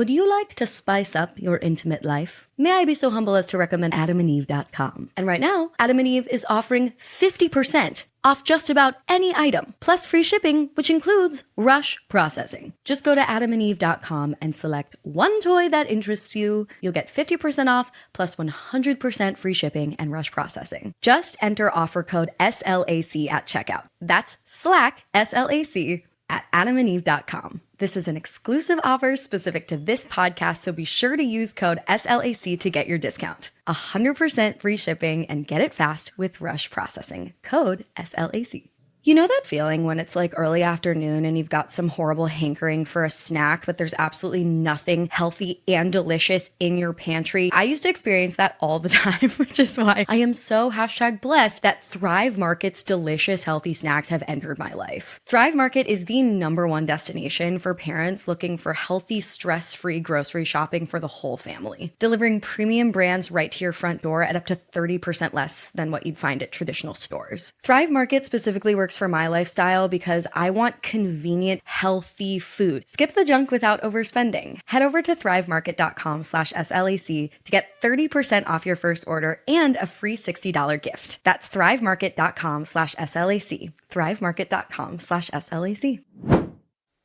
Would you like to spice up your intimate life? May I be so humble as to recommend adamandeve.com. And right now, Adam and Eve is offering 50% off just about any item, plus free shipping, which includes rush processing. Just go to adamandeve.com and select one toy that interests you. You'll get 50% off plus 100% free shipping and rush processing. Just enter offer code SLAC at checkout. That's Slack, SLAC, at adamandeve.com. This is an exclusive offer specific to this podcast, so be sure to use code SLAC to get your discount. 100% free shipping and get it fast with rush processing. Code SLAC. You know that feeling when it's like early afternoon and you've got some horrible hankering for a snack, but there's absolutely nothing healthy and delicious in your pantry? I used to experience that all the time, which is why I am so #blessed that Thrive Market's delicious, healthy snacks have entered my life. Thrive Market is the #1 destination for parents looking for healthy, stress-free grocery shopping for the whole family, delivering premium brands right to your front door at up to 30% less than what you'd find at traditional stores. Thrive Market specifically works for my lifestyle because I want convenient, healthy food. Skip the junk without overspending. Head over to thrivemarket.com/SLAC to get 30% off your first order and a free $60 gift. That's thrivemarket.com/SLAC. thrivemarket.com/SLAC.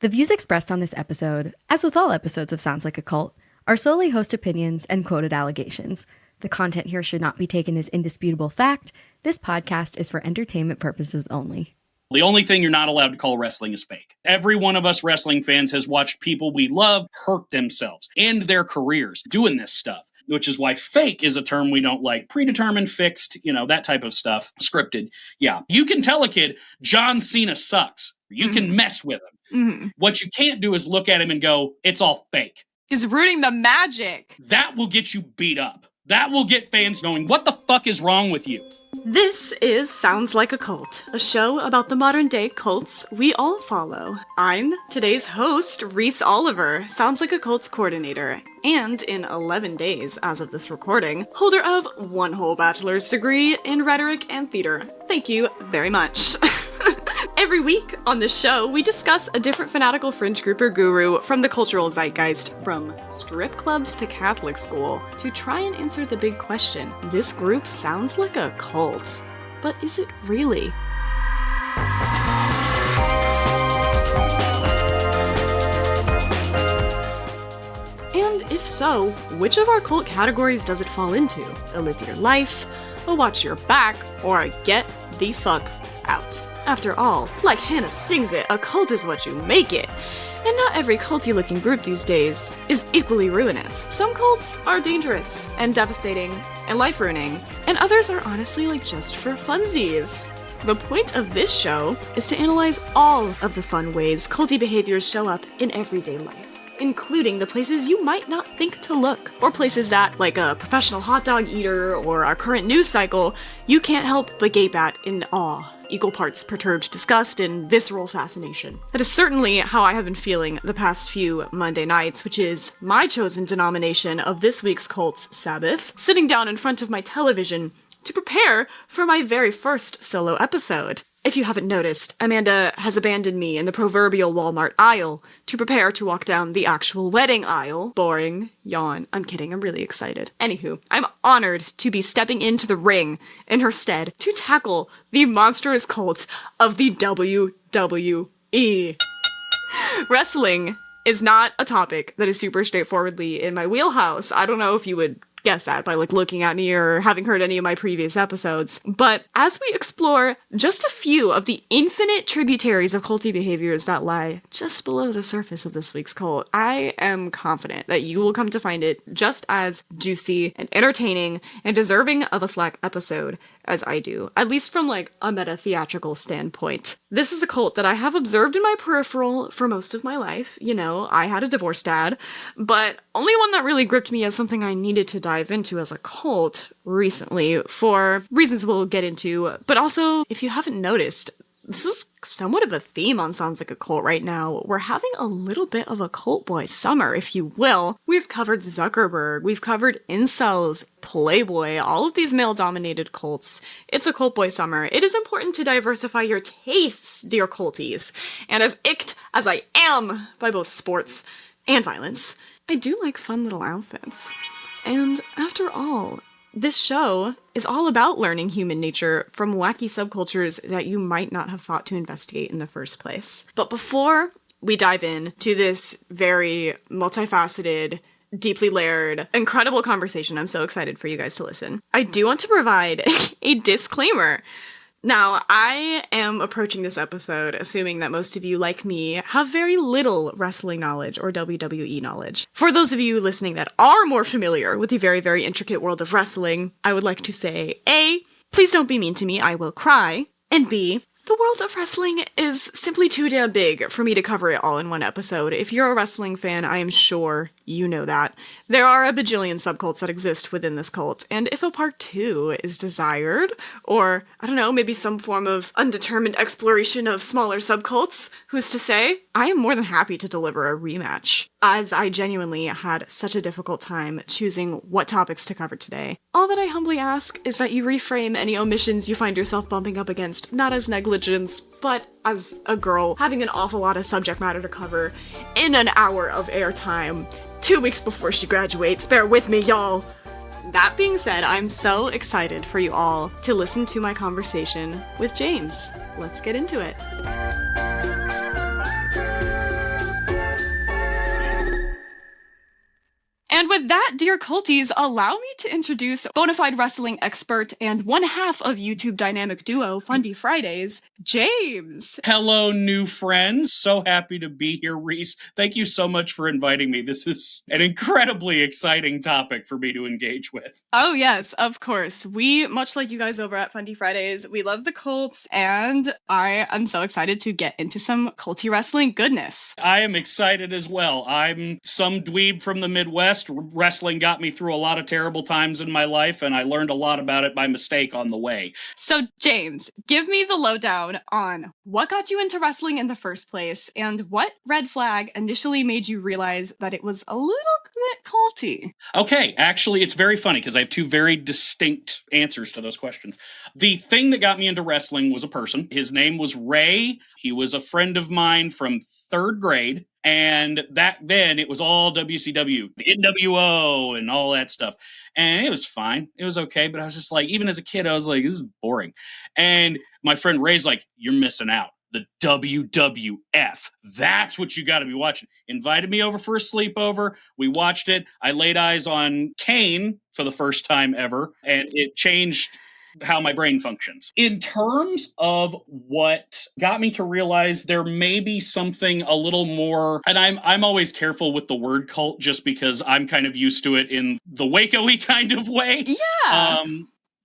The views expressed on this episode, as with all episodes of Sounds Like a Cult, are solely host opinions and quoted allegations. The content here should not be taken as indisputable fact. This podcast is for entertainment purposes only. The only thing you're not allowed to call wrestling is fake. Every one of us wrestling fans has watched people we love hurt themselves, end their careers doing this stuff, which is why fake is a term we don't like. Predetermined, fixed, that type of stuff. Scripted. Yeah. You can tell a kid, John Cena sucks. You can mess with him. What you can't do is look at him and go, it's all fake. He's ruining the magic. That will get you beat up. That will get fans going, what the fuck is wrong with you? This is Sounds Like a Cult, a show about the modern-day cults we all follow. I'm today's host, Reese Oliver, Sounds Like a Cult's coordinator, and in 11 days as of this recording, holder of 1 whole bachelor's degree in rhetoric and theater. Thank you very much. Every week on this show, we discuss a different fanatical fringe group or guru from the cultural zeitgeist, from strip clubs to Catholic school, to try and answer the big question. This group sounds like a cult, but is it really? And if so, which of our cult categories does it fall into? A live your life, a watch your back, or a get the fuck out? After all, like Hannah sings it, a cult is what you make it. And not every culty-looking group these days is equally ruinous. Some cults are dangerous and devastating and life-ruining, and others are honestly just for funsies. The point of this show is to analyze all of the fun ways culty behaviors show up in everyday life, including the places you might not think to look, or places that, like a professional hot dog eater or our current news cycle, you can't help but gape at in awe. Equal parts perturbed disgust and visceral fascination. That is certainly how I have been feeling the past few Monday nights, which is my chosen denomination of this week's cult's Sabbath, sitting down in front of my television to prepare for my very first solo episode. If you haven't noticed, Amanda has abandoned me in the proverbial Walmart aisle to prepare to walk down the actual wedding aisle. Boring. Yawn. I'm kidding, I'm really excited. Anywho, I'm honored to be stepping into the ring in her stead to tackle the monstrous cult of the WWE. Wrestling is not a topic that is super straightforwardly in my wheelhouse. I don't know if you would guess that by looking at me or having heard any of my previous episodes. But as we explore just a few of the infinite tributaries of culty behaviors that lie just below the surface of this week's cult, I am confident that you will come to find it just as juicy and entertaining and deserving of a Slack episode as I do, at least from a meta-theatrical standpoint. This is a cult that I have observed in my peripheral for most of my life. I had a divorced dad, but only one that really gripped me as something I needed to dive into as a cult recently, for reasons we'll get into. But also, if you haven't noticed, this is somewhat of a theme on Sounds Like a Cult right now. We're having a little bit of a cult boy summer, if you will. We've covered Zuckerberg, we've covered incels, Playboy, all of these male-dominated cults. It's a cult boy summer. It is important to diversify your tastes, dear culties. And as icked as I am by both sports and violence, I do like fun little outfits. And after all, this show is all about learning human nature from wacky subcultures that you might not have thought to investigate in the first place. But before we dive in to this very multifaceted, deeply layered, incredible conversation, I'm so excited for you guys to listen, I do want to provide a disclaimer. Now, I am approaching this episode assuming that most of you, like me, have very little wrestling knowledge or WWE knowledge. For those of you listening that are more familiar with the very, very intricate world of wrestling, I would like to say, A, please don't be mean to me, I will cry, and B, the world of wrestling is simply too damn big for me to cover it all in one episode. If you're a wrestling fan, I am sure you know that. There are a bajillion subcults that exist within this cult, and if a part 2 is desired, or, I don't know, maybe some form of undetermined exploration of smaller subcults, who's to say, I am more than happy to deliver a rematch, as I genuinely had such a difficult time choosing what topics to cover today. All that I humbly ask is that you reframe any omissions you find yourself bumping up against, not as negligence, but as a girl having an awful lot of subject matter to cover in an hour of airtime, 2 weeks before she graduates. Bear with me, y'all! That being said, I'm so excited for you all to listen to my conversation with James. Let's get into it. And with that, dear culties, allow me to introduce bona fide wrestling expert and one half of YouTube dynamic duo Fundie Fridays, James. Hello, new friends. So happy to be here, Reese. Thank you so much for inviting me. This is an incredibly exciting topic for me to engage with. Oh yes, of course. We, much like you guys over at Fundie Fridays, we love the cults, and I am so excited to get into some culty wrestling goodness. I am excited as well. I'm some dweeb from the Midwest. Wrestling got me through a lot of terrible times in my life, and I learned a lot about it by mistake on the way. So, James, give me the lowdown on what got you into wrestling in the first place, and what red flag initially made you realize that it was a little bit culty? Okay, actually, it's very funny because I have 2 very distinct answers to those questions. The thing that got me into wrestling was a person. His name was Ray. He was a friend of mine from 3rd grade. And back then, it was all WCW, the NWO, and all that stuff. And it was fine. It was okay. But I was just like, even as a kid, I was like, this is boring. And my friend Ray's like, you're missing out. The WWF. That's what you got to be watching. Invited me over for a sleepover. We watched it. I laid eyes on Kane for the first time ever. And it changed how my brain functions. In terms of what got me to realize there may be something a little more, and I'm always careful with the word cult just because I'm kind of used to it in the Waco-y kind of way. Yeah.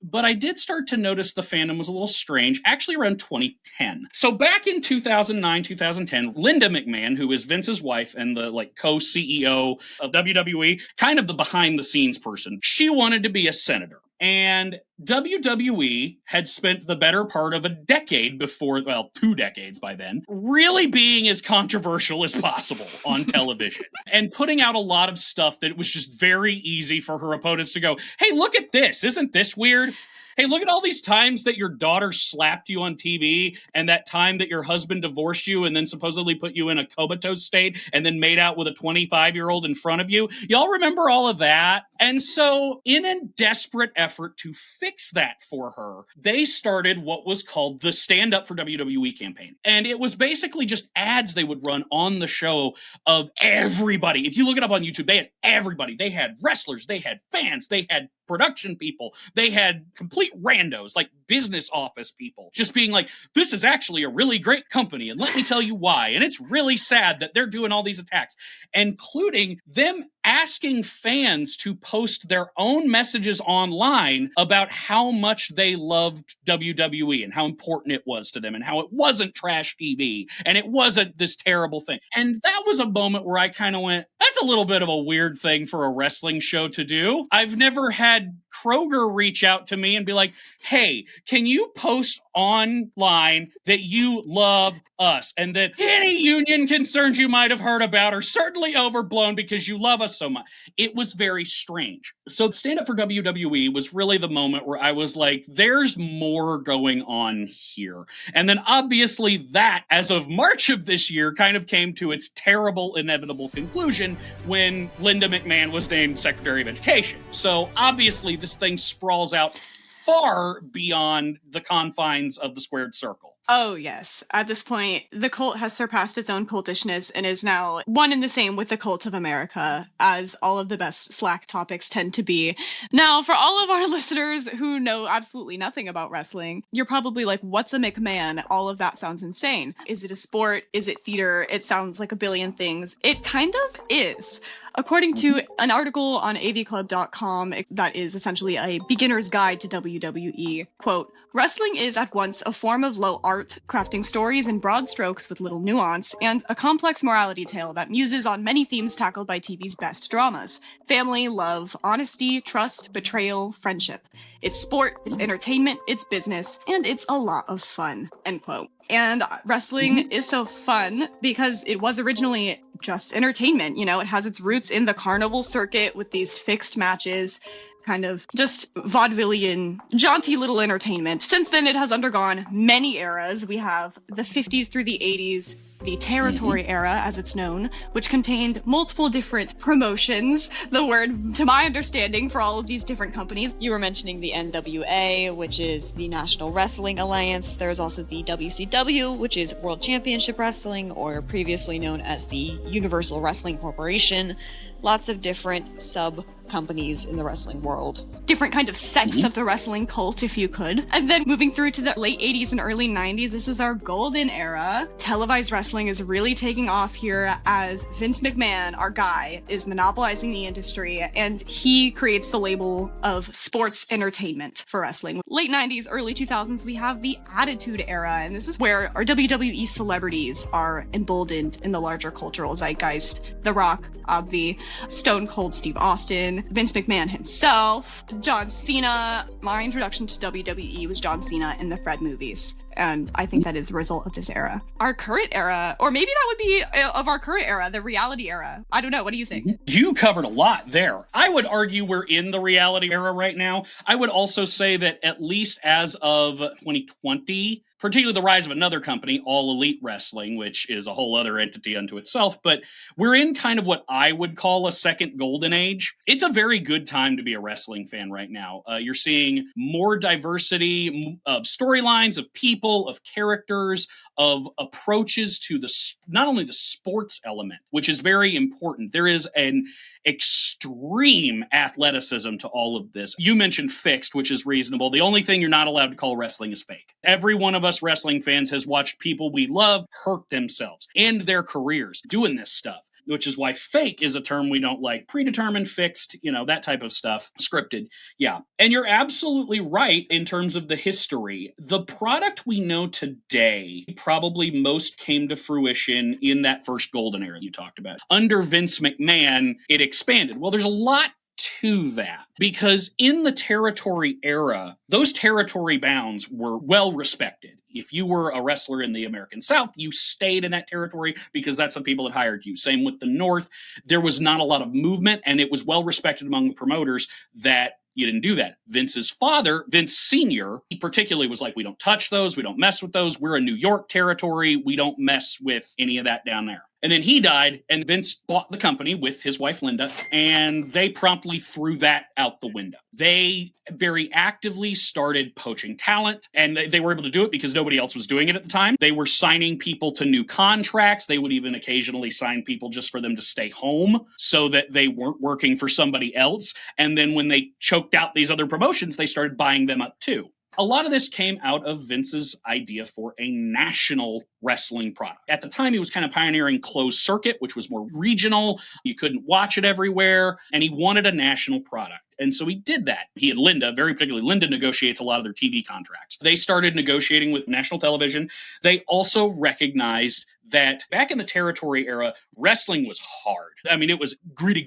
But I did start to notice the fandom was a little strange, actually around 2010. So back in 2009, 2010, Linda McMahon, who is Vince's wife and the co-CEO of WWE, kind of the behind-the-scenes person, she wanted to be a senator. And WWE had spent the better part of a decade before, 2 decades by then, really being as controversial as possible on television and putting out a lot of stuff that it was just very easy for her opponents to go, hey, look at this. Isn't this weird? Hey, look at all these times that your daughter slapped you on TV and that time that your husband divorced you and then supposedly put you in a comatose state and then made out with a 25-year-old in front of you. Y'all remember all of that? And so in a desperate effort to fix that for her, they started what was called the Stand Up for WWE campaign. And it was basically just ads they would run on the show of everybody. If you look it up on YouTube, they had everybody. They had wrestlers, they had fans, they had production people, they had complete randos, like business office people, just being like, this is actually a really great company, and let me tell you why. And it's really sad that they're doing all these attacks, including them asking fans to post their own messages online about how much they loved WWE and how important it was to them and how it wasn't trash TV and it wasn't this terrible thing. And that was a moment where I kind of went, that's a little bit of a weird thing for a wrestling show to do. I've never had Kroger reach out to me and be like, hey, can you post online that you love us and that any union concerns you might have heard about are certainly overblown because you love us so much. It was very strange. So Stand Up for WWE was really the moment where I was like, there's more going on here. And then obviously that, as of March of this year, kind of came to its terrible, inevitable conclusion when Linda McMahon was named Secretary of Education. So obviously this thing sprawls out far beyond the confines of the squared circle. Oh, yes. At this point, the cult has surpassed its own cultishness and is now one and the same with the cult of America, as all of the best Slack topics tend to be. Now, for all of our listeners who know absolutely nothing about wrestling, you're probably like, what's a McMahon? All of that sounds insane. Is it a sport? Is it theater? It sounds like a billion things. It kind of is. According to an article on avclub.com that is essentially a beginner's guide to WWE, quote, wrestling is at once a form of low art, crafting stories in broad strokes with little nuance, and a complex morality tale that muses on many themes tackled by TV's best dramas: family, love, honesty, trust, betrayal, friendship. It's sport, it's entertainment, it's business, and it's a lot of fun, end quote. And wrestling is so fun because it was originally just entertainment. You know, it has its roots in the carnival circuit with these fixed matches, kind of just vaudevillian, jaunty little entertainment. Since then, it has undergone many eras. We have the 50s through the 80s, the territory era, as it's known, which contained multiple different promotions, the word, to my understanding, for all of these different companies. You were mentioning the NWA, which is the National Wrestling Alliance. There's also the WCW, which is World Championship Wrestling, or previously known as the Universal Wrestling Corporation. Lots of different sub-companies in the wrestling world. Different kind of sects of the wrestling cult, if you could. And then moving through to the late 80s and early 90s, this is our golden era. Televised wrestling is really taking off here as Vince McMahon, our guy, is monopolizing the industry, and he creates the label of sports entertainment for wrestling. Late 90s, early 2000s, we have the Attitude Era, and this is where our WWE celebrities are emboldened in the larger cultural zeitgeist. The Rock, Obvi, Stone Cold Steve Austin, Vince McMahon himself, John Cena. My introduction to WWE was John Cena in the Fred movies, and I think that is a result of this era. Our current era, or maybe that would be of our current era, the reality era. I don't know. What do you think? You covered a lot there. I would argue we're in the reality era right now. I would also say that at least as of 2020, particularly the rise of another company, All Elite Wrestling, which is a whole other entity unto itself, but we're in kind of what I would call a second golden age. It's a very good time to be a wrestling fan right now. You're seeing more diversity of storylines, of people, of characters, of approaches to not only the sports element, which is very important. There is an extreme athleticism to all of this. You mentioned fixed, which is reasonable. The only thing you're not allowed to call wrestling is fake. Every one of us wrestling fans has watched people we love hurt themselves and their careers doing this stuff, which is why fake is a term we don't like. Predetermined, fixed, that type of stuff. Scripted. Yeah. And you're absolutely right in terms of the history. The product we know today probably most came to fruition in that first golden era you talked about. Under Vince McMahon, it expanded. Well, there's a lot to that, because in the territory era, those territory bounds were well respected. If you were a wrestler in the American South, you stayed in that territory because that's the people that hired you. Same with the North. There was not a lot of movement, and it was well respected among the promoters that you didn't do that. Vince's father, Vince Sr., he particularly was like, we don't touch those. We don't mess with those. We're a New York territory. We don't mess with any of that down there. And then he died, and Vince bought the company with his wife, Linda, and they promptly threw that out the window. They very actively started poaching talent, and they were able to do it because nobody else was doing it at the time. They were signing people to new contracts. They would even occasionally sign people just for them to stay home so that they weren't working for somebody else. And then when they choked out these other promotions, they started buying them up too. A lot of this came out of Vince's idea for a national wrestling product. At the time, he was kind of pioneering closed circuit, which was more regional. You couldn't watch it everywhere, and he wanted a national product. And so he did that. He and Linda, very particularly Linda, negotiates a lot of their TV contracts. They started negotiating with national television. They also recognized that back in the territory era, wrestling was hard. I mean, it was gritty,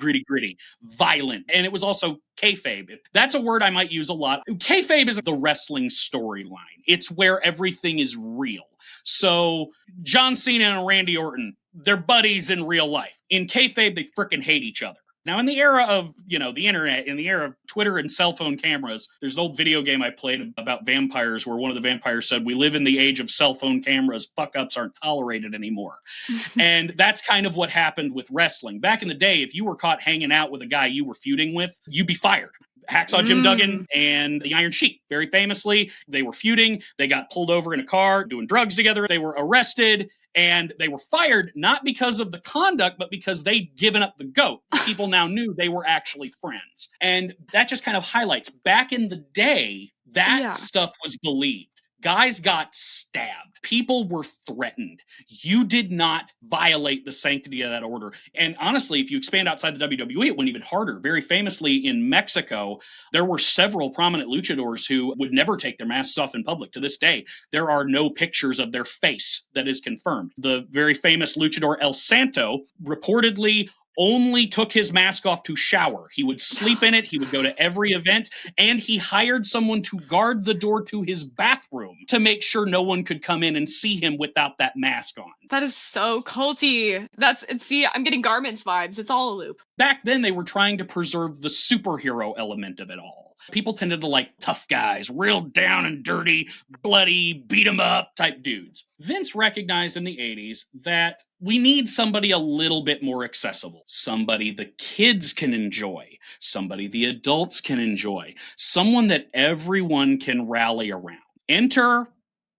violent. And it was also kayfabe. That's a word I might use a lot. Kayfabe is the wrestling storyline. It's where everything is real. So John Cena and Randy Orton, they're buddies in real life. In kayfabe, they frickin' hate each other. Now, in the era of, the internet, in the era of Twitter and cell phone cameras, there's an old video game I played about vampires where one of the vampires said, "We live in the age of cell phone cameras. Fuck-ups aren't tolerated anymore." And that's kind of what happened with wrestling. Back in the day, if you were caught hanging out with a guy you were feuding with, you'd be fired. Hacksaw Jim Duggan and the Iron Sheik, very famously, they were feuding. They got pulled over in a car doing drugs together. They were arrested. And they were fired not because of the conduct, but because they'd given up the goat. People now knew they were actually friends. And that just kind of highlights, back in the day, that stuff was believed. Guys got stabbed. People were threatened. You did not violate the sanctity of that order. And honestly, if you expand outside the WWE, it went even harder. Very famously in Mexico, there were several prominent luchadors who would never take their masks off in public. To this day, there are no pictures of their face that is confirmed. The very famous luchador El Santo reportedly only took his mask off to shower. He would sleep in it. He would go to every event, and he hired someone to guard the door to his bathroom to make sure no one could come in and see him without that mask on. That is so culty. See, I'm getting Garments vibes. It's all a loop. Back then, they were trying to preserve the superhero element of it all. People tended to like tough guys, real down and dirty, bloody, beat 'em up type dudes. Vince recognized in the 80s that we need somebody a little bit more accessible, somebody the kids can enjoy, somebody the adults can enjoy, someone that everyone can rally around. Enter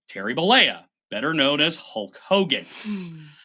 Terry Bollea, better known as Hulk Hogan.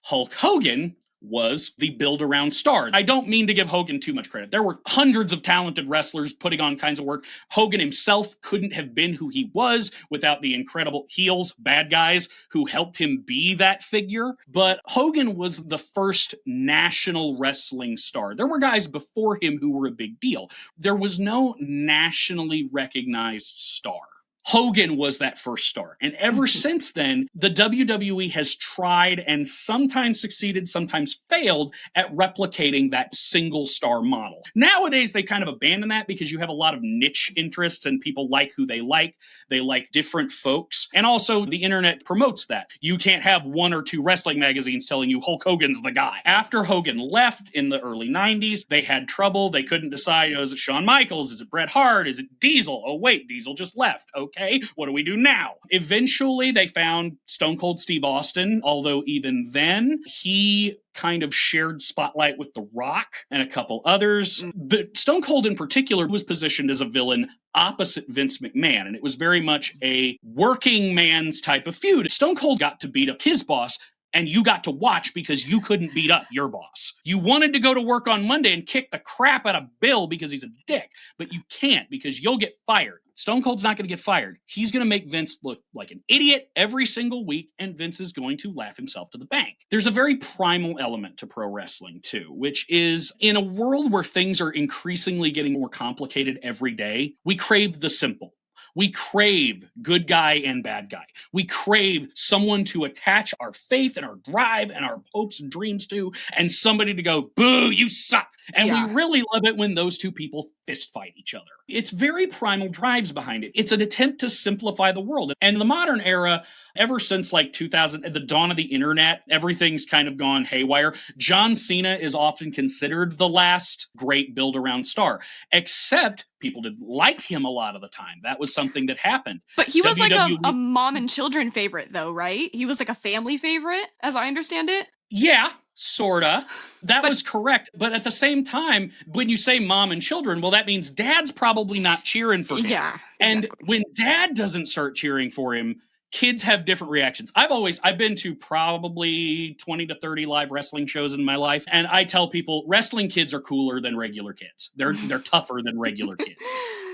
Hulk Hogan was the build-around star. I don't mean to give Hogan too much credit. There were hundreds of talented wrestlers putting on kinds of work. Hogan himself couldn't have been who he was without the incredible heels, bad guys, who helped him be that figure. But Hogan was the first national wrestling star. There were guys before him who were a big deal. There was no nationally recognized star. Hogan was that first star. And ever since then, the WWE has tried and sometimes succeeded, sometimes failed at replicating that single star model. Nowadays, they kind of abandon that because you have a lot of niche interests and people like who they like. They like different folks. And also, the internet promotes that. You can't have one or two wrestling magazines telling you Hulk Hogan's the guy. After Hogan left in the early 90s, they had trouble. They couldn't decide, is it Shawn Michaels? Is it Bret Hart? Is it Diesel? Oh, wait, Diesel just left. Okay, what do we do now? Eventually, they found Stone Cold Steve Austin, although even then, he kind of shared spotlight with The Rock and a couple others. But Stone Cold in particular was positioned as a villain opposite Vince McMahon, and it was very much a working man's type of feud. Stone Cold got to beat up his boss, and you got to watch because you couldn't beat up your boss. You wanted to go to work on Monday and kick the crap out of Bill because he's a dick, but you can't because you'll get fired. Stone Cold's not going to get fired. He's going to make Vince look like an idiot every single week, and Vince is going to laugh himself to the bank. There's a very primal element to pro wrestling, too, which is in a world where things are increasingly getting more complicated every day, we crave the simple. We crave good guy and bad guy. We crave someone to attach our faith and our drive and our hopes and dreams to, and somebody to go, boo, you suck. And we really love it when those two people fist fight each other. It's very primal drives behind it. It's an attempt to simplify the world. And the modern era, ever since like 2000, at the dawn of the internet, everything's kind of gone haywire. John Cena is often considered the last great build-around star, except people didn't like him a lot of the time. That was something that happened. But he was like a mom and children favorite, though, right? He was like a family favorite, as I understand it. Yeah, sorta. That was correct. But at the same time, when you say mom and children, well, that means dad's probably not cheering for him. Yeah. And when dad doesn't start cheering for him, kids have different reactions. I've been to probably 20 to 30 live wrestling shows in my life, and I tell people wrestling kids are cooler than regular kids. They're tougher than regular kids.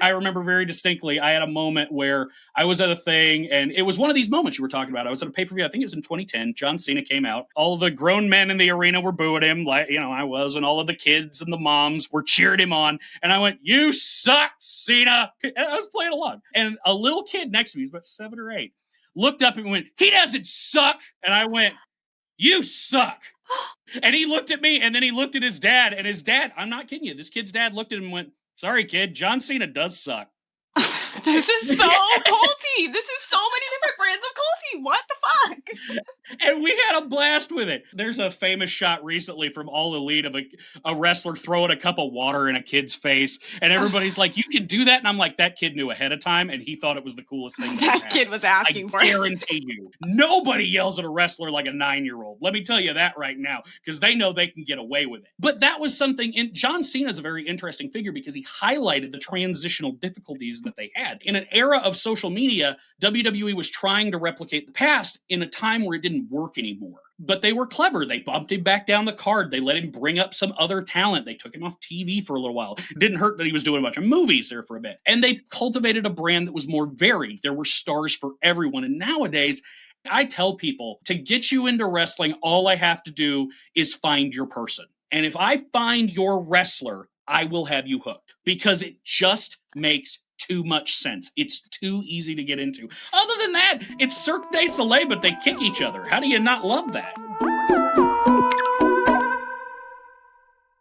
I remember very distinctly, I had a moment where I was at a thing, and it was one of these moments you were talking about. I was at a pay-per-view, I think it was in 2010. John Cena came out. All the grown men in the arena were booing him, like, I was, and all of the kids and the moms were cheering him on. And I went, "You suck, Cena!" And I was playing along. And a little kid next to me, he's about 7 or 8, looked up and went, "He doesn't suck!" And I went, "You suck!" And he looked at me, and then he looked at his dad, and his dad, I'm not kidding you, this kid's dad looked at him and went, "Sorry, kid, John Cena does suck." This is so culty. This is so many different brands of culty. What the fuck? And we had a blast with it. There's a famous shot recently from All Elite of a wrestler throwing a cup of water in a kid's face. And everybody's like, "You can do that?" And I'm like, that kid knew ahead of time, and he thought it was the coolest thing. That kid was asking for it. I guarantee you. Nobody yells at a wrestler like a 9-year-old. Let me tell you that right now, because they know they can get away with it. But that was something, and John Cena is a very interesting figure because he highlighted the transitional difficulties that they had. In an era of social media, WWE was trying to replicate the past in a time where it didn't work anymore. But they were clever. They bumped him back down the card. They let him bring up some other talent. They took him off TV for a little while. It didn't hurt that he was doing a bunch of movies there for a bit. And they cultivated a brand that was more varied. There were stars for everyone. And nowadays, I tell people, to get you into wrestling, all I have to do is find your person. And if I find your wrestler, I will have you hooked, because it just makes too much sense. It's too easy to get into. Other than that, it's Cirque du Soleil, but they kick each other. How do you not love that?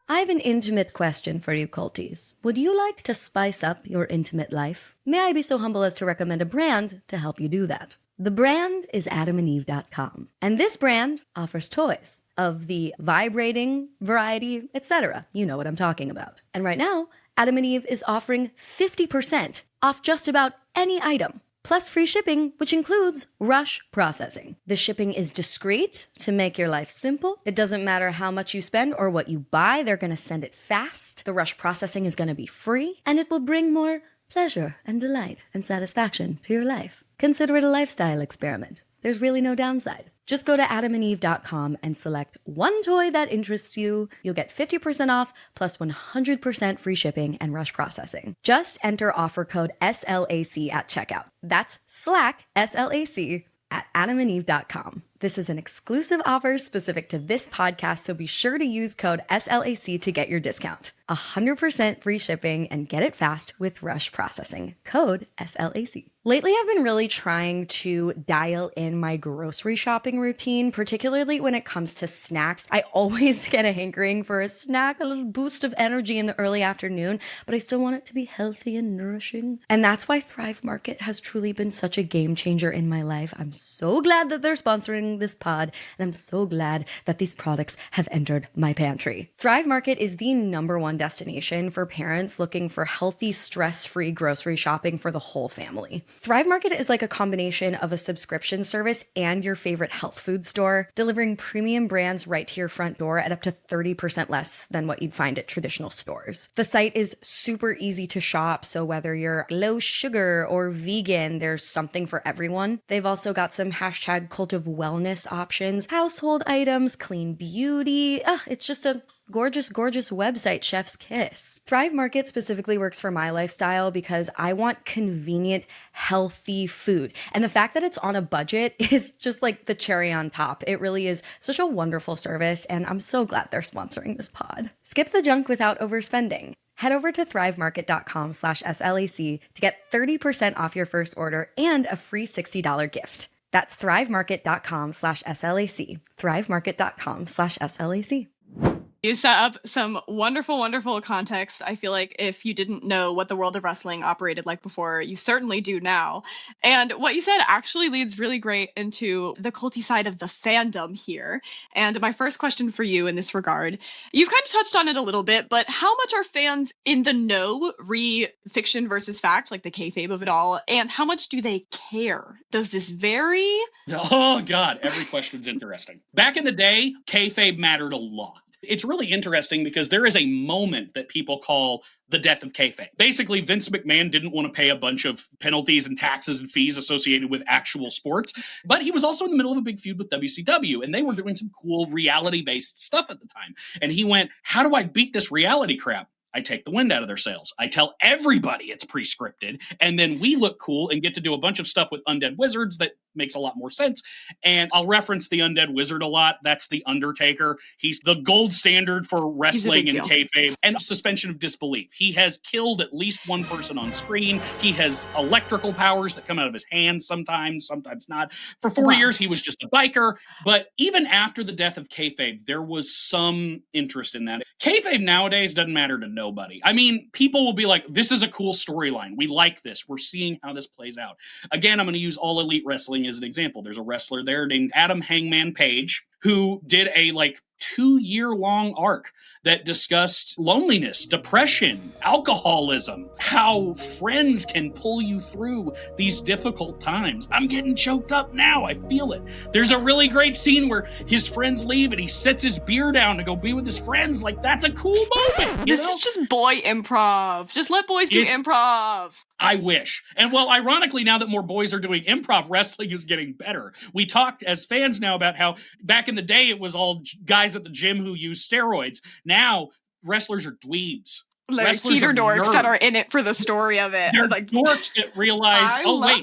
I have an intimate question for you, culties. Would you like to spice up your intimate life? May I be so humble as to recommend a brand to help you do that? The brand is adamandeve.com, and this brand offers toys of the vibrating variety, etc. You know what I'm talking about. And right now, Adam and Eve is offering 50% off just about any item, plus free shipping, which includes rush processing. The shipping is discreet to make your life simple. It doesn't matter how much you spend or what you buy, they're gonna send it fast. The rush processing is gonna be free, and it will bring more pleasure and delight and satisfaction to your life. Consider it a lifestyle experiment. There's really no downside. Just go to adamandeve.com and select one toy that interests you. You'll get 50% off plus 100% free shipping and rush processing. Just enter offer code SLAC at checkout. That's Slack, SLAC, at adamandeve.com. This is an exclusive offer specific to this podcast, so be sure to use code SLAC to get your discount. 100% free shipping and get it fast with rush processing. Code SLAC. Lately, I've been really trying to dial in my grocery shopping routine, particularly when it comes to snacks. I always get a hankering for a snack, a little boost of energy in the early afternoon, but I still want it to be healthy and nourishing. And that's why Thrive Market has truly been such a game changer in my life. I'm so glad that they're sponsoring this pod, and I'm so glad that these products have entered my pantry. Thrive Market is the #1 destination for parents looking for healthy, stress-free grocery shopping for the whole family. Thrive Market is like a combination of a subscription service and your favorite health food store, delivering premium brands right to your front door at up to 30% less than what you'd find at traditional stores. The site is super easy to shop, so whether you're low sugar or vegan, there's something for everyone. They've also got some hashtag cult of wellness options, household items, clean beauty. It's just a gorgeous, gorgeous website, chef's kiss. Thrive Market specifically works for my lifestyle because I want convenient, healthy food. And the fact that it's on a budget is just like the cherry on top. It really is such a wonderful service, and I'm so glad they're sponsoring this pod. Skip the junk without overspending. Head over to thrivemarket.com/SLAC to get 30% off your first order and a free $60 gift. That's thrivemarket.com/SLAC. thrivemarket.com/SLAC. You set up some wonderful, wonderful context. I feel like if you didn't know what the world of wrestling operated like before, you certainly do now. And what you said actually leads really great into the culty side of the fandom here. And my first question for you in this regard, you've kind of touched on it a little bit, but how much are fans in the know fiction versus fact, like the kayfabe of it all? And how much do they care? Does this vary? Oh, God, every question's interesting. Back in the day, kayfabe mattered a lot. It's really interesting because there is a moment that people call the death of kayfabe. Basically, Vince McMahon didn't want to pay a bunch of penalties and taxes and fees associated with actual sports, but he was also in the middle of a big feud with WCW, and they were doing some cool reality-based stuff at the time. And he went, how do I beat this reality crap? I take the wind out of their sails. I tell everybody it's pre-scripted, and then we look cool and get to do a bunch of stuff with undead wizards that makes a lot more sense. And I'll reference the undead wizard a lot. That's the Undertaker. He's the gold standard for wrestling and kayfabe and suspension of disbelief. He has killed at least one person on screen. He has electrical powers that come out of his hands sometimes not. For 4 years, he was just a biker. But even after the death of kayfabe, there was some interest in that. Kayfabe nowadays doesn't matter to nobody. I mean, people will be like, this is a cool storyline. We like this. We're seeing how this plays out. Again, I'm going to use All Elite Wrestling as an example. There's a wrestler there named Adam Hangman Page who did a 2-year-long arc that discussed loneliness, depression, alcoholism, how friends can pull you through these difficult times. I'm getting choked up now. I feel it. There's a really great scene where his friends leave and he sets his beer down to go be with his friends. That's a cool moment. This is just boy improv. Just let boys do improv. I wish. And well, ironically, now that more boys are doing improv, wrestling is getting better. We talked as fans now about how back in the day, it was all guys at the gym who use steroids. Now, wrestlers are dweebs. Theater dorks that are in it for the story of it. They're dorks that realize,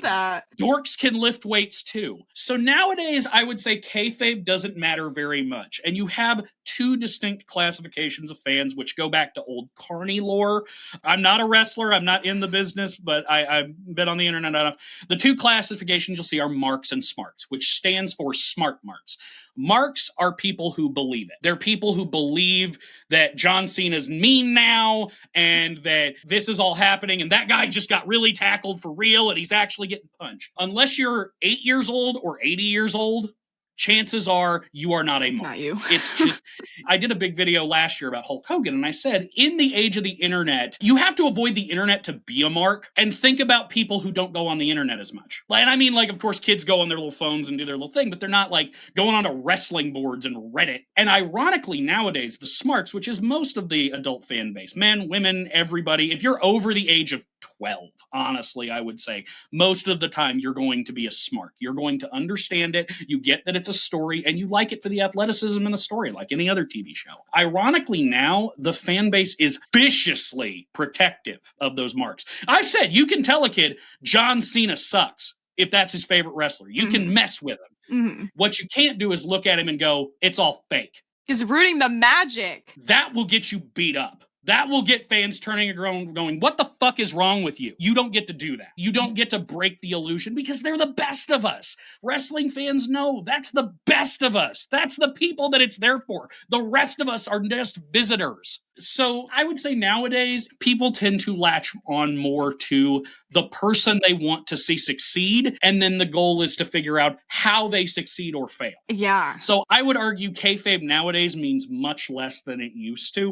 that. Dorks can lift weights too. So nowadays, I would say kayfabe doesn't matter very much. And you have two distinct classifications of fans, which go back to old carny lore. I'm not a wrestler. I'm not in the business, but I've been on the internet enough. The two classifications you'll see are marks and smarts, which stands for smart marks. Marks are people who believe it. They're people who believe that John Cena's mean now and that this is all happening and that guy just got really tackled for real and he's actually getting punched. Unless you're 8 years old or 80 years old, chances are you are not a mark. It's not you. It's just, I did a big video last year about Hulk Hogan, and I said, in the age of the internet, you have to avoid the internet to be a mark and think about people who don't go on the internet as much. And I mean, of course, kids go on their little phones and do their little thing, but they're not going on to wrestling boards and Reddit. And ironically, nowadays, the smarts, which is most of the adult fan base, men, women, everybody, if you're over the age of 12, honestly, I would say, most of the time, you're going to be a smart. You're going to understand it. You get that it's a story, and you like it for the athleticism in the story, like any other TV show. Ironically, now, the fan base is viciously protective of those marks. I've said, you can tell a kid, John Cena sucks, if that's his favorite wrestler. You can mess with him. What you can't do is look at him and go, it's all fake. He's rooting the magic. That will get you beat up. That will get fans turning around going, what the fuck is wrong with you? You don't get to do that. You don't get to break the illusion because they're the best of us. Wrestling fans know that's the best of us. That's the people that it's there for. The rest of us are just visitors. So I would say nowadays, people tend to latch on more to the person they want to see succeed. And then the goal is to figure out how they succeed or fail. Yeah. So I would argue kayfabe nowadays means much less than it used to,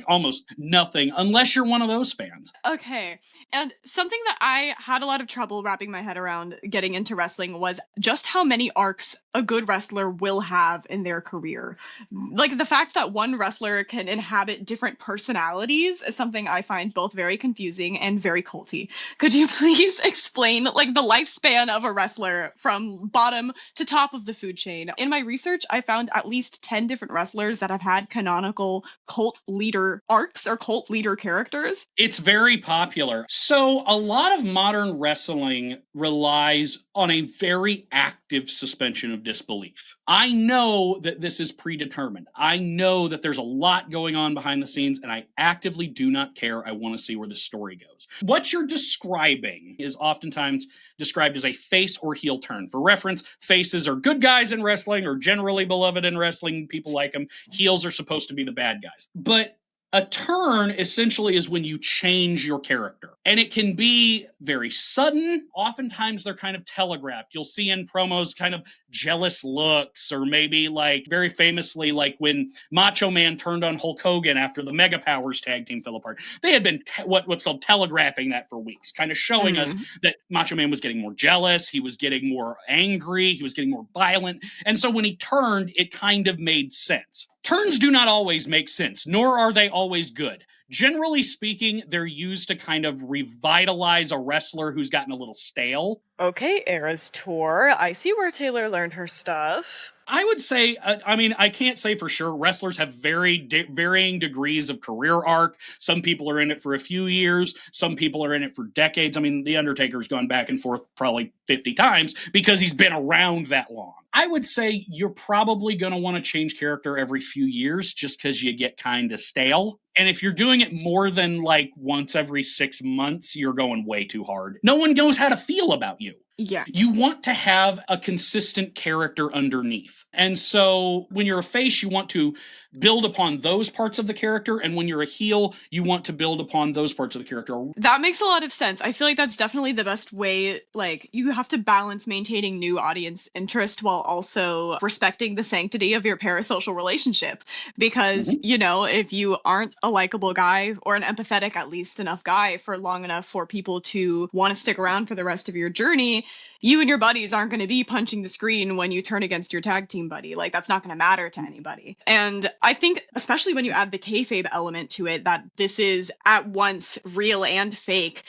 almost nothing, unless you're one of those fans. Okay. And something that I had a lot of trouble wrapping my head around getting into wrestling was just how many arcs a good wrestler will have in their career. The fact that one wrestler can inhabit different personalities is something I find both very confusing and very culty. Could you please explain the lifespan of a wrestler from bottom to top of the food chain? In my research, I found at least 10 different wrestlers that have had canonical cult leader arcs or cult leader characters. It's very popular. So a lot of modern wrestling relies on a very active suspension of disbelief. I know that this is predetermined. I know that there's a lot going on behind the scenes, and I actively do not care. I want to see where the story goes. What you're describing is oftentimes described as a face or heel turn. For reference, faces are good guys in wrestling or generally beloved in wrestling. People like them. Heels are supposed to be the bad guys. But a turn essentially is when you change your character. And it can be very sudden. Oftentimes they're kind of telegraphed. You'll see in promos kind of jealous looks, or maybe very famously, when Macho Man turned on Hulk Hogan after the Mega Powers tag team fell apart. They had been what's called telegraphing that for weeks, kind of showing us that Macho Man was getting more jealous. He was getting more angry. He was getting more violent. And so when he turned, it kind of made sense. Turns do not always make sense, nor are they always good. Generally speaking, they're used to kind of revitalize a wrestler who's gotten a little stale. Okay, Eras Tour. I see where Taylor learned her stuff. I would say, I can't say for sure. Wrestlers have varying degrees of career arc. Some people are in it for a few years. Some people are in it for decades. I mean, The Undertaker's gone back and forth probably 50 times because he's been around that long. I would say you're probably going to want to change character every few years just because you get kind of stale. And if you're doing it more than like once every 6 months, you're going way too hard. No one knows how to feel about you. Yeah. You want to have a consistent character underneath. And so when you're a face, you want to build upon those parts of the character. And when you're a heel, you want to build upon those parts of the character. That makes a lot of sense. I feel like that's definitely the best way. Like, you have to balance maintaining new audience interest while also respecting the sanctity of your parasocial relationship. Because, you know, if you aren't a likable guy or an empathetic, at least enough guy for long enough for people to want to stick around for the rest of your journey, you and your buddies aren't going to be punching the screen when you turn against your tag team buddy. Like, that's not going to matter to anybody. And I think, especially when you add the kayfabe element to it, that this is at once real and fake,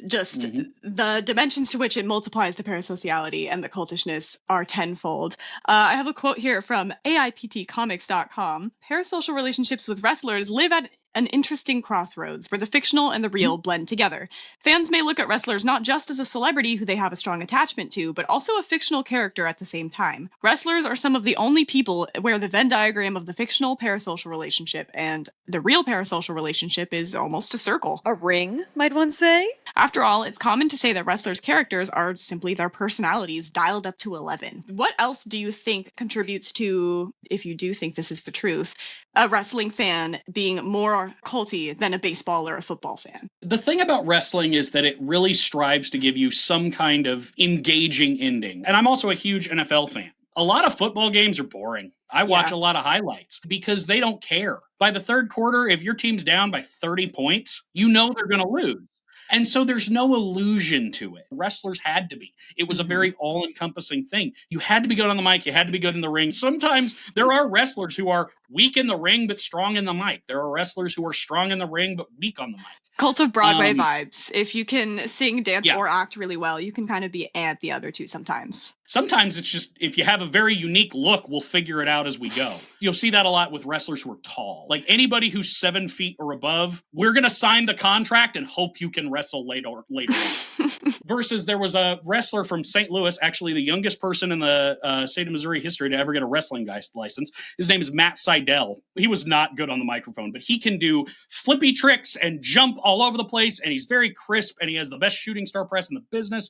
just the dimensions to which it multiplies the parasociality and the cultishness are tenfold. I have a quote here from AIPTcomics.com. Parasocial relationships with wrestlers live at an interesting crossroads where the fictional and the real blend together. Fans may look at wrestlers not just as a celebrity who they have a strong attachment to, but also a fictional character at the same time. Wrestlers are some of the only people where the Venn diagram of the fictional parasocial relationship and the real parasocial relationship is almost a circle. A ring, might one say? After all, it's common to say that wrestlers' characters are simply their personalities dialed up to 11. What else do you think contributes to, if you do think this is the truth, a wrestling fan being more culty than a baseball or a football fan? The thing about wrestling is that it really strives to give you some kind of engaging ending. And I'm also a huge NFL fan. A lot of football games are boring. I watch a lot of highlights because they don't care. By the third quarter, if your team's down by 30 points, you know they're going to lose. And so there's no illusion to it. Wrestlers had to be. It was a very all-encompassing thing. You had to be good on the mic. You had to be good in the ring. Sometimes there are wrestlers who are weak in the ring but strong in the mic. There are wrestlers who are strong in the ring but weak on the mic. Cult of Broadway vibes. If you can sing, dance, or act really well, you can kind of be at the other two sometimes. Sometimes it's just, if you have a very unique look, we'll figure it out as we go. You'll see that a lot with wrestlers who are tall. Like anybody who's 7 feet or above, we're going to sign the contract and hope you can wrestle later on. Versus there was a wrestler from St. Louis, actually the youngest person in the state of Missouri history to ever get a wrestling license. His name is Matt Seidel. He was not good on the microphone, but he can do flippy tricks and jump all over the place, and he's very crisp, and he has the best shooting star press in the business.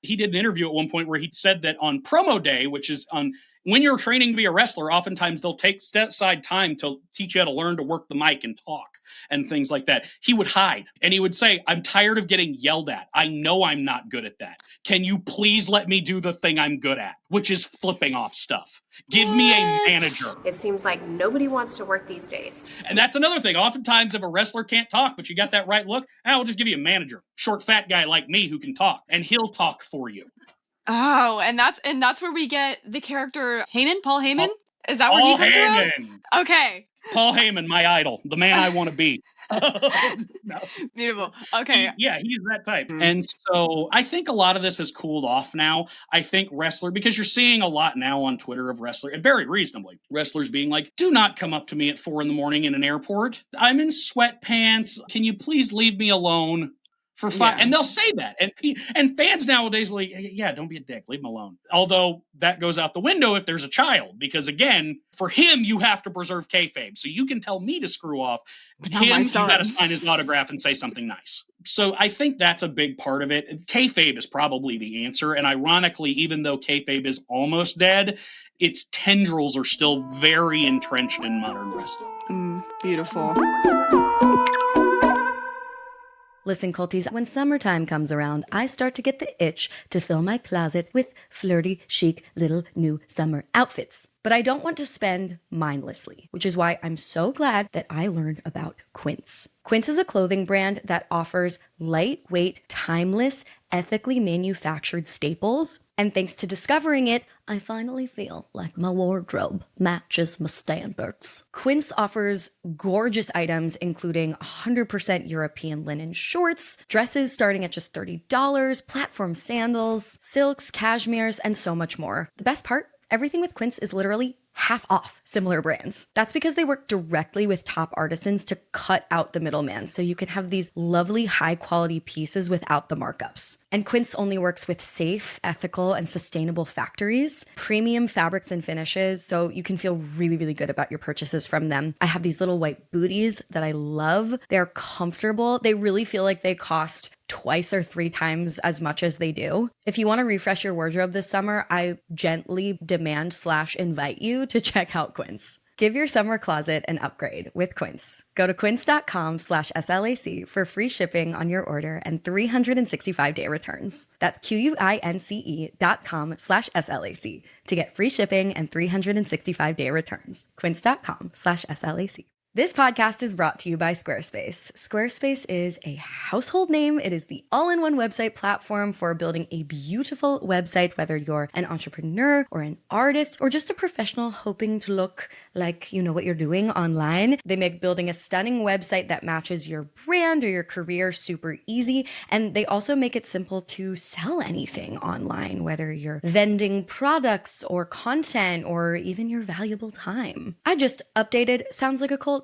He did an interview at one point where he said that on promo day, which is on when you're training to be a wrestler, oftentimes they'll take aside time to teach you how to learn to work the mic and talk and things like that. He would hide and he would say, I'm tired of getting yelled at. I know I'm not good at that. Can you please let me do the thing I'm good at, which is flipping off stuff? Give me a manager. It seems like nobody wants to work these days. And that's another thing. Oftentimes, if a wrestler can't talk, but you got that right look, we'll just give you a manager. Short, fat guy like me who can talk, and he'll talk for you. Oh, and that's where we get the character Paul Heyman? Is that where he comes from? Okay. Paul Heyman, my idol, the man I want to be. No. Beautiful. Okay. He's that type. And so I think a lot of this has cooled off now. I think because you're seeing a lot now on Twitter of wrestlers, and very reasonably, wrestlers being like, do not come up to me at 4 a.m. in an airport. I'm in sweatpants. Can you please leave me alone? For fun. Yeah. And they'll say that. And fans nowadays will like, yeah, don't be a dick. Leave him alone. Although that goes out the window if there's a child. Because again, for him, you have to preserve kayfabe. So you can tell me to screw off. But you got to sign his autograph and say something nice. So I think that's a big part of it. Kayfabe is probably the answer. And ironically, even though kayfabe is almost dead, its tendrils are still very entrenched in modern wrestling. Beautiful. Listen, culties, when summertime comes around, I start to get the itch to fill my closet with flirty, chic, little new summer outfits. But I don't want to spend mindlessly, which is why I'm so glad that I learned about Quince. Quince is a clothing brand that offers lightweight, timeless, ethically manufactured staples. And thanks to discovering it, I finally feel like my wardrobe matches my standards. Quince offers gorgeous items, including 100% European linen shorts, dresses starting at just $30, platform sandals, silks, cashmeres, and so much more. The best part? everything with Quince is literally half off similar brands. That's because they work directly with top artisans to cut out the middleman, so you can have these lovely high quality pieces without the markups. And Quince only works with safe, ethical, and sustainable factories, premium fabrics and finishes, so you can feel really, really good about your purchases from them. I have these little white booties that I love. They're comfortable. They really feel like they cost twice or 3 times as much as they do. If you want to refresh your wardrobe this summer, I gently demand/invite you to check out Quince. Give your summer closet an upgrade with Quince. Go to quince.com/SLAC for free shipping on your order and 365-day returns. That's QUINCE.com/SLAC to get free shipping and 365-day returns. Quince.com/SLAC. This podcast is brought to you by Squarespace. Squarespace is a household name. It is the all-in-one website platform for building a beautiful website, whether you're an entrepreneur or an artist or just a professional hoping to look like you know what you're doing online. They make building a stunning website that matches your brand or your career super easy. And they also make it simple to sell anything online, whether you're vending products or content or even your valuable time. I just updated soundslikeacult.com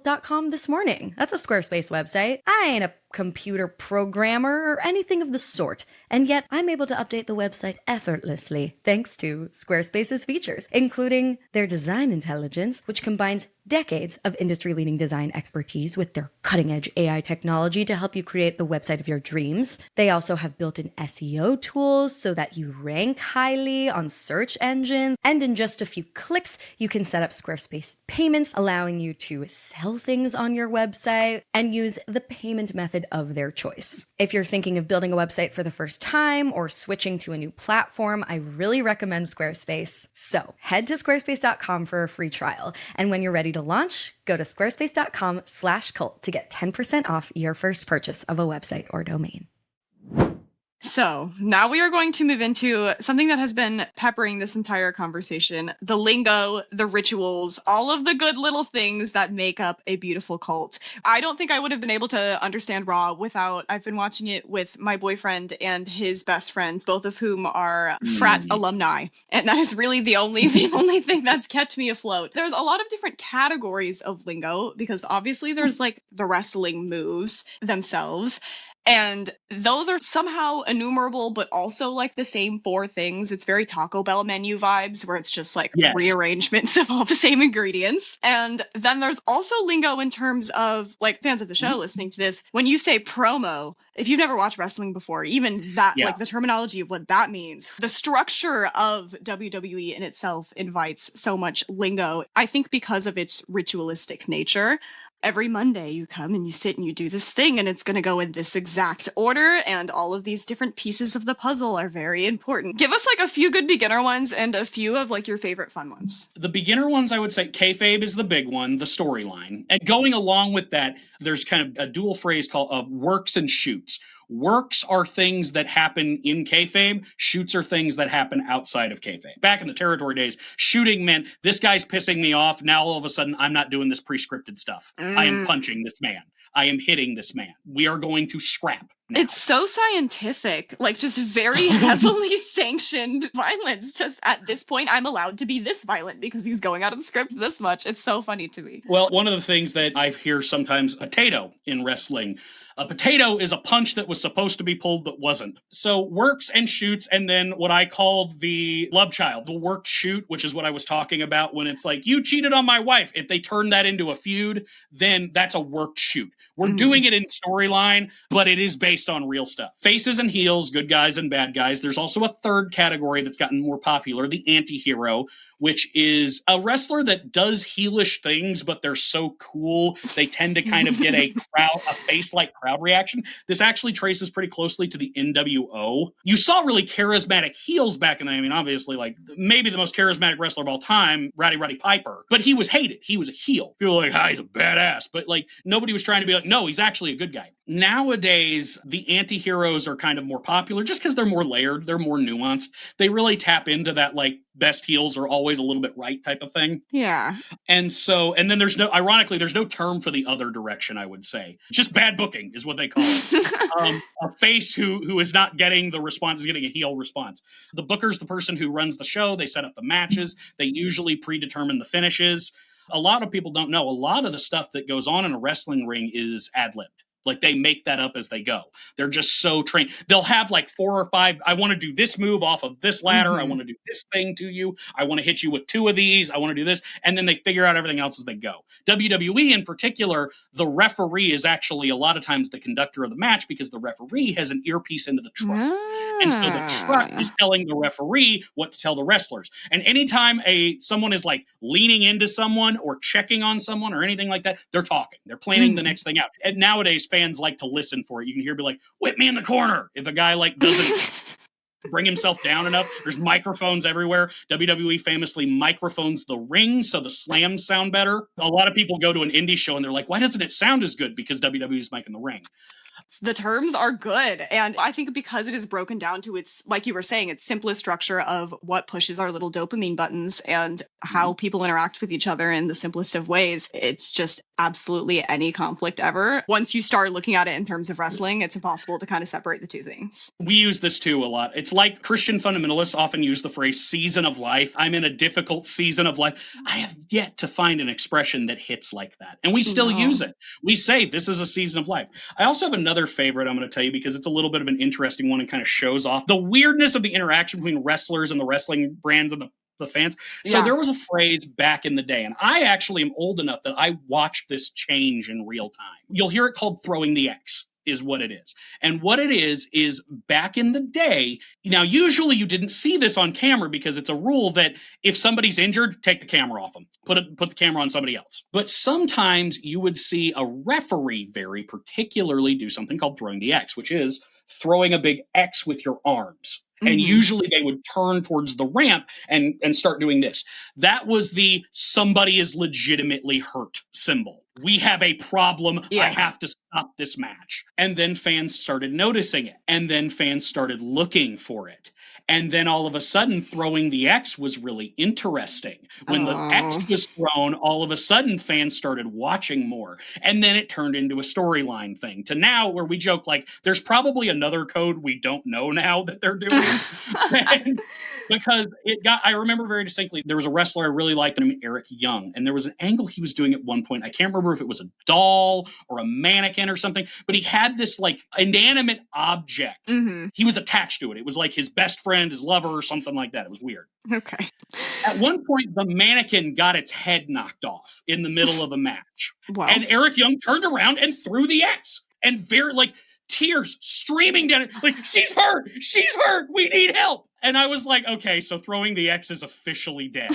this morning. That's a Squarespace website. I ain't a computer programmer or anything of the sort, and yet I'm able to update the website effortlessly thanks to Squarespace's features, including their design intelligence, which combines decades of industry-leading design expertise with their cutting-edge AI technology to help you create the website of your dreams. They also have built-in SEO tools so that you rank highly on search engines, and in just a few clicks, you can set up Squarespace payments, allowing you to sell things on your website and use the payment method of their choice. If you're thinking of building a website for the first time or switching to a new platform, I really recommend Squarespace. So head to squarespace.com for a free trial. And when you're ready to launch, go to squarespace.com/cult to get 10% off your first purchase of a website or domain. So now we are going to move into something that has been peppering this entire conversation: the lingo, the rituals, all of the good little things that make up a beautiful cult. I don't think I would have been able to understand Raw without, I've been watching it with my boyfriend and his best friend, both of whom are frat alumni. And that is really the only thing that's kept me afloat. There's a lot of different categories of lingo, because obviously there's like the wrestling moves themselves. And those are somehow innumerable, but also like the same 4 things. It's very Taco Bell menu vibes, where it's just like rearrangements of all the same ingredients. And then there's also lingo in terms of, like, fans of the show listening to this, when you say promo, if you've never watched wrestling before, even that, like the terminology of what that means, the structure of WWE in itself invites so much lingo, I think because of its ritualistic nature. Every Monday you come and you sit and you do this thing, and it's going to go in this exact order, and all of these different pieces of the puzzle are very important. Give us like a few good beginner ones and a few of like your favorite fun ones. The beginner ones, I would say kayfabe is the big one, the storyline. And going along with that, there's kind of a dual phrase called works and shoots. Works are things that happen in kayfabe. Shoots are things that happen outside of kayfabe. Back in the territory days, shooting meant this guy's pissing me off. Now all of a sudden, I'm not doing this pre-scripted stuff. I am punching this man. I am hitting this man. We are going to scrap. Now. It's so scientific, like just very heavily sanctioned violence. Just at this point, I'm allowed to be this violent because he's going out of the script this much. It's so funny to me. Well, one of the things that I hear sometimes, potato in wrestling. A potato is a punch that was supposed to be pulled but wasn't. So works and shoots, and then what I called the love child, the worked shoot, which is what I was talking about when it's like, you cheated on my wife. If they turn that into a feud, then that's a worked shoot. We're doing it in storyline, but it is based on real stuff. Faces and heels, good guys and bad guys. There's also a third category that's gotten more popular, the anti-hero, which is a wrestler that does heelish things, but they're so cool, they tend to kind of get a face-like crowd reaction. This actually traces pretty closely to the NWO. You saw really charismatic heels back in the day. I mean, obviously, like, maybe the most charismatic wrestler of all time, Roddy Piper, but he was hated. He was a heel. People were like, he's a badass. But, like, nobody was trying to be like, no, he's actually a good guy. Nowadays, The anti-heroes are kind of more popular just because they're more layered, they're more nuanced. They really tap into that like best heels are always a little bit right type of thing. Yeah. And then ironically, there's no term for the other direction, I would say. Just bad booking is what they call it. A face who is not getting the response is getting a heel response. The booker's the person who runs the show. They set up the matches. They usually predetermine the finishes. A lot of people don't know. A lot of the stuff that goes on in a wrestling ring is ad-libbed. Like they make that up as they go. They're just so trained. They'll have like 4 or 5. I want to do this move off of this ladder. I want to do this thing to you. I want to hit you with 2 of these. I want to do this. And then they figure out everything else as they go. WWE in particular, the referee is actually a lot of times the conductor of the match because the referee has an earpiece into the truck. And so the truck is telling the referee what to tell the wrestlers. And anytime someone is like leaning into someone or checking on someone or anything like that, they're talking. They're planning the next thing out. And nowadays, fans like to listen for it. You can hear be like, whip me in the corner. If a guy like doesn't bring himself down enough, there's microphones everywhere. WWE famously microphones the ring so the slams sound better. A lot of people go to an indie show and they're like, why doesn't it sound as good? Because WWE's mic in the ring. The terms are good. And I think because it is broken down to its, like you were saying, its simplest structure of what pushes our little dopamine buttons and how people interact with each other in the simplest of ways, it's just absolutely any conflict ever. Once you start looking at it in terms of wrestling, it's impossible to kind of separate the two things. We use this too a lot. It's like Christian fundamentalists often use the phrase season of life. I'm in a difficult season of life. I have yet to find an expression that hits like that. And we still use it. We say this is a season of life. I also have another favorite I'm going to tell you because it's a little bit of an interesting one and kind of shows off the weirdness of the interaction between wrestlers and the wrestling brands and the fans. So there was a phrase back in the day, and I actually am old enough that I watched this change in real time. You'll hear it called throwing the X. Is what it is. And what it is back in the day, now usually you didn't see this on camera because it's a rule that if somebody's injured, take the camera off them. Put the camera on somebody else. But sometimes you would see a referee very particularly do something called throwing the X, which is throwing a big X with your arms. And usually they would turn towards the ramp and start doing this. That was the somebody is legitimately hurt symbol. We have a problem. I have to stop this match. And then fans started noticing it. And then fans started looking for it. And then all of a sudden, throwing the X was really interesting. When the X was thrown, all of a sudden, fans started watching more. And then it turned into a storyline thing to now where we joke like, there's probably another code we don't know now that they're doing. Because I remember very distinctly, there was a wrestler I really liked named Eric Young. And there was an angle he was doing at one point. I can't remember if it was a doll or a mannequin or something, but he had this like inanimate object. He was attached to it. It was like his best friend, his lover, or something like that. It was weird. Okay. At one point, the mannequin got its head knocked off in the middle of a match. Wow. And Eric Young turned around and threw the X. And very, like, tears streaming down it. Like, she's hurt! She's hurt! We need help! And I was like, okay, so throwing the X is officially dead.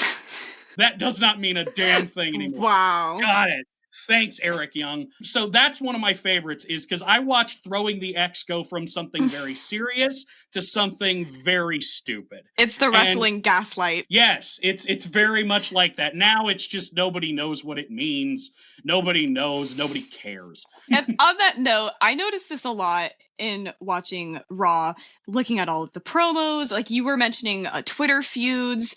That does not mean a damn thing anymore. Wow. Got it. Thanks, Eric Young. So that's one of my favorites is because I watched throwing the X go from something very serious to something very stupid. It's the wrestling gaslight. Yes, it's very much like that. Now it's just nobody knows what it means. Nobody knows. Nobody cares. And on that note, I noticed this a lot in watching Raw, looking at all of the promos. Like you were mentioning Twitter feuds.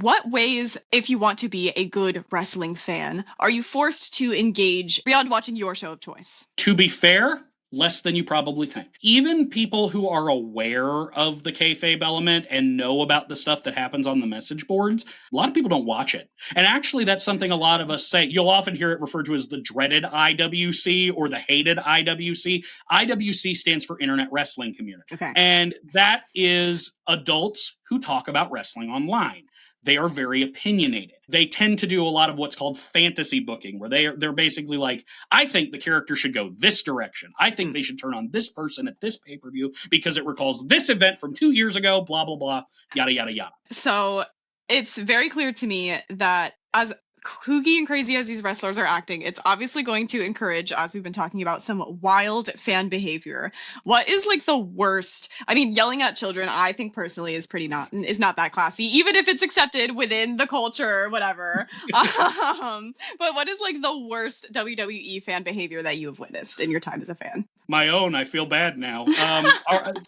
What ways, if you want to be a good wrestling fan, are you forced to engage beyond watching your show of choice? To be fair, less than you probably think. Even people who are aware of the kayfabe element and know about the stuff that happens on the message boards, a lot of people don't watch it. And actually, that's something a lot of us say. You'll often hear it referred to as the dreaded IWC or the hated IWC. IWC stands for Internet Wrestling Community. Okay. And that is adults who talk about wrestling online. They are very opinionated. They tend to do a lot of what's called fantasy booking, where they're basically like, I think the character should go this direction. I think they should turn on this person at this pay-per-view because it recalls this event from 2 years ago, blah, blah, blah, yada, yada, yada. So it's very clear to me that as kooky and crazy as these wrestlers are acting, it's obviously going to encourage, as we've been talking about, some wild fan behavior. What is like the worst? I mean, yelling at children, I think personally is not that classy, even if it's accepted within the culture or whatever. But what is like the worst WWE fan behavior that you have witnessed in your time as a fan? My own, I feel bad now.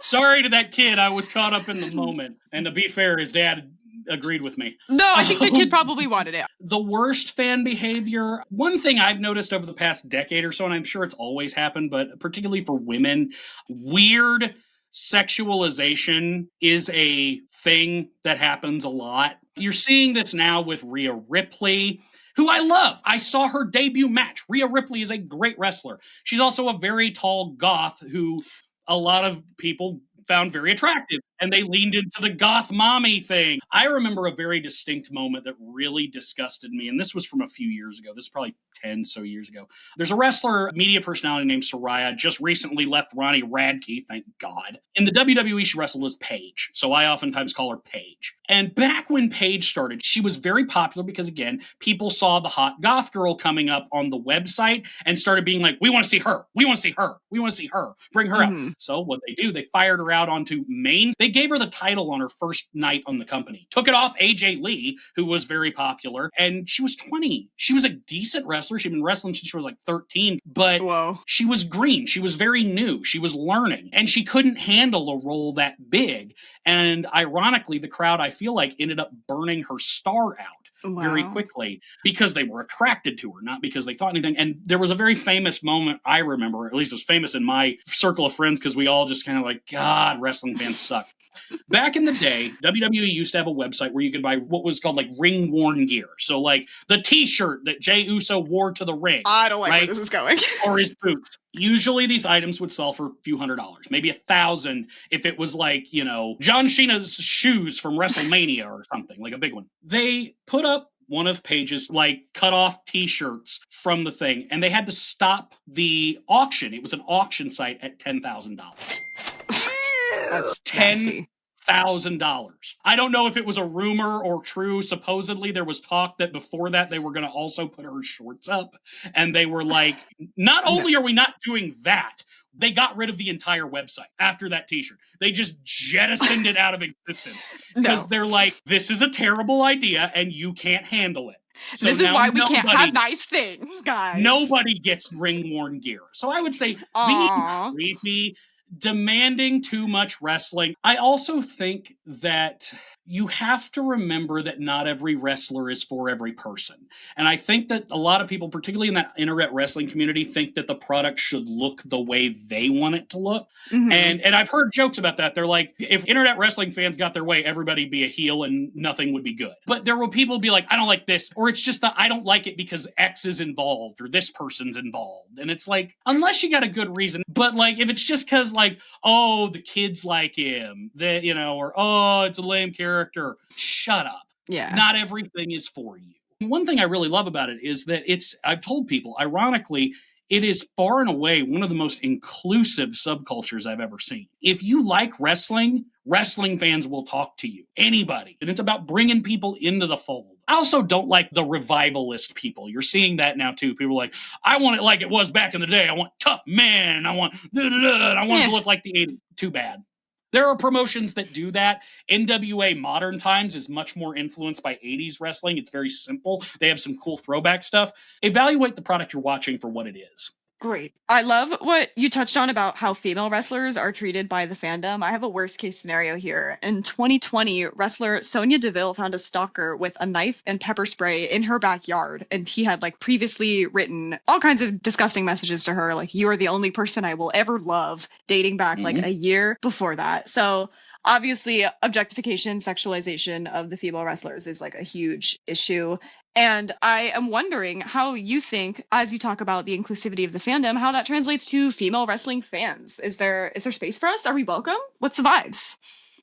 Sorry to that kid. I was caught up in the moment. And to be fair, his dad agreed with me. No, I think the kid probably wanted it. The worst fan behavior, one thing I've noticed over the past decade or so, and I'm sure it's always happened, but particularly for women, weird sexualization is a thing that happens a lot. You're seeing this now with Rhea Ripley, who I love. I saw her debut match. Rhea Ripley is a great wrestler. She's also a very tall goth who a lot of people found very attractive, and they leaned into the goth mommy thing. I remember a very distinct moment that really disgusted me, and this was from a few years ago. This is probably 10 so years ago. There's a wrestler, media personality named Saraya, just recently left Ronnie Radke, thank God. In the WWE, she wrestled as Paige, so I oftentimes call her Paige. And back when Paige started, she was very popular because, again, people saw the hot goth girl coming up on the website and started being like, we want to see her, we want to see her, we want to see her, bring her out. So what they do, they fired her out onto main. They gave her the title on her first night on the company, took it off AJ Lee, who was very popular, and she was 20. She was a decent wrestler. She'd been wrestling since she was like 13, but she was green. She was very new. She was learning, and she couldn't handle a role that big. And ironically, the crowd, I feel like, ended up burning her star out. Very quickly because they were attracted to her, not because they thought anything. And there was a very famous moment I remember, at least it was famous in my circle of friends, because we all just kind of like, God, wrestling fans suck. Back in the day, WWE used to have a website where you could buy what was called like ring worn gear. So like the t-shirt that Jey Uso wore to the ring. I don't like where this is going. Or his boots. Usually these items would sell for a few $100s, maybe $1,000 if it was like, you know, John Cena's shoes from WrestleMania or something, like a big one. They put up one of Paige's like cut off t-shirts from the thing, and they had to stop the auction. It was an auction site at $10,000. That's nasty. $10,000. I don't know if it was a rumor or true. Supposedly there was talk that before that they were going to also put her shorts up, and they were like, not only are we not doing that, they got rid of the entire website after that t-shirt. They just jettisoned it out of existence because they're like, this is a terrible idea and you can't handle it. So this is why we can't have nice things, guys. Nobody gets ring-worn gear. So I would say being creepy, demanding too much wrestling. I also think that you have to remember that not every wrestler is for every person. And I think that a lot of people, particularly in that internet wrestling community, think that the product should look the way they want it to look. And I've heard jokes about that. They're like, if internet wrestling fans got their way, everybody'd be a heel and nothing would be good. But there will people be like, I don't like this, or it's just that I don't like it because X is involved or this person's involved. And it's like, unless you got a good reason, but like if it's just because like, oh, the kids like him, that, you know, or oh, it's a lame character. Shut up. Yeah. Not everything is for you. One thing I really love about it is that I've told people, ironically, it is far and away one of the most inclusive subcultures I've ever seen. If you like wrestling, wrestling fans will talk to you. Anybody. And it's about bringing people into the fold. I also don't like the revivalist people. You're seeing that now too. People are like, I want it like it was back in the day. I want tough men. I want and I want it to look like the 80s. Too bad. There are promotions that do that. NWA Modern Times is much more influenced by 80s wrestling. It's very simple. They have some cool throwback stuff. Evaluate the product you're watching for what it is. Great. I love what you touched on about how female wrestlers are treated by the fandom. I have a worst case scenario here. In 2020, wrestler Sonya Deville found a stalker with a knife and pepper spray in her backyard. And he had like previously written all kinds of disgusting messages to her, like, you are the only person I will ever love, dating back like a year before that. So obviously objectification, sexualization of the female wrestlers is like a huge issue. And I am wondering how you think, as you talk about the inclusivity of the fandom, how that translates to female wrestling fans. Is there space for us? Are we welcome? What's the vibes?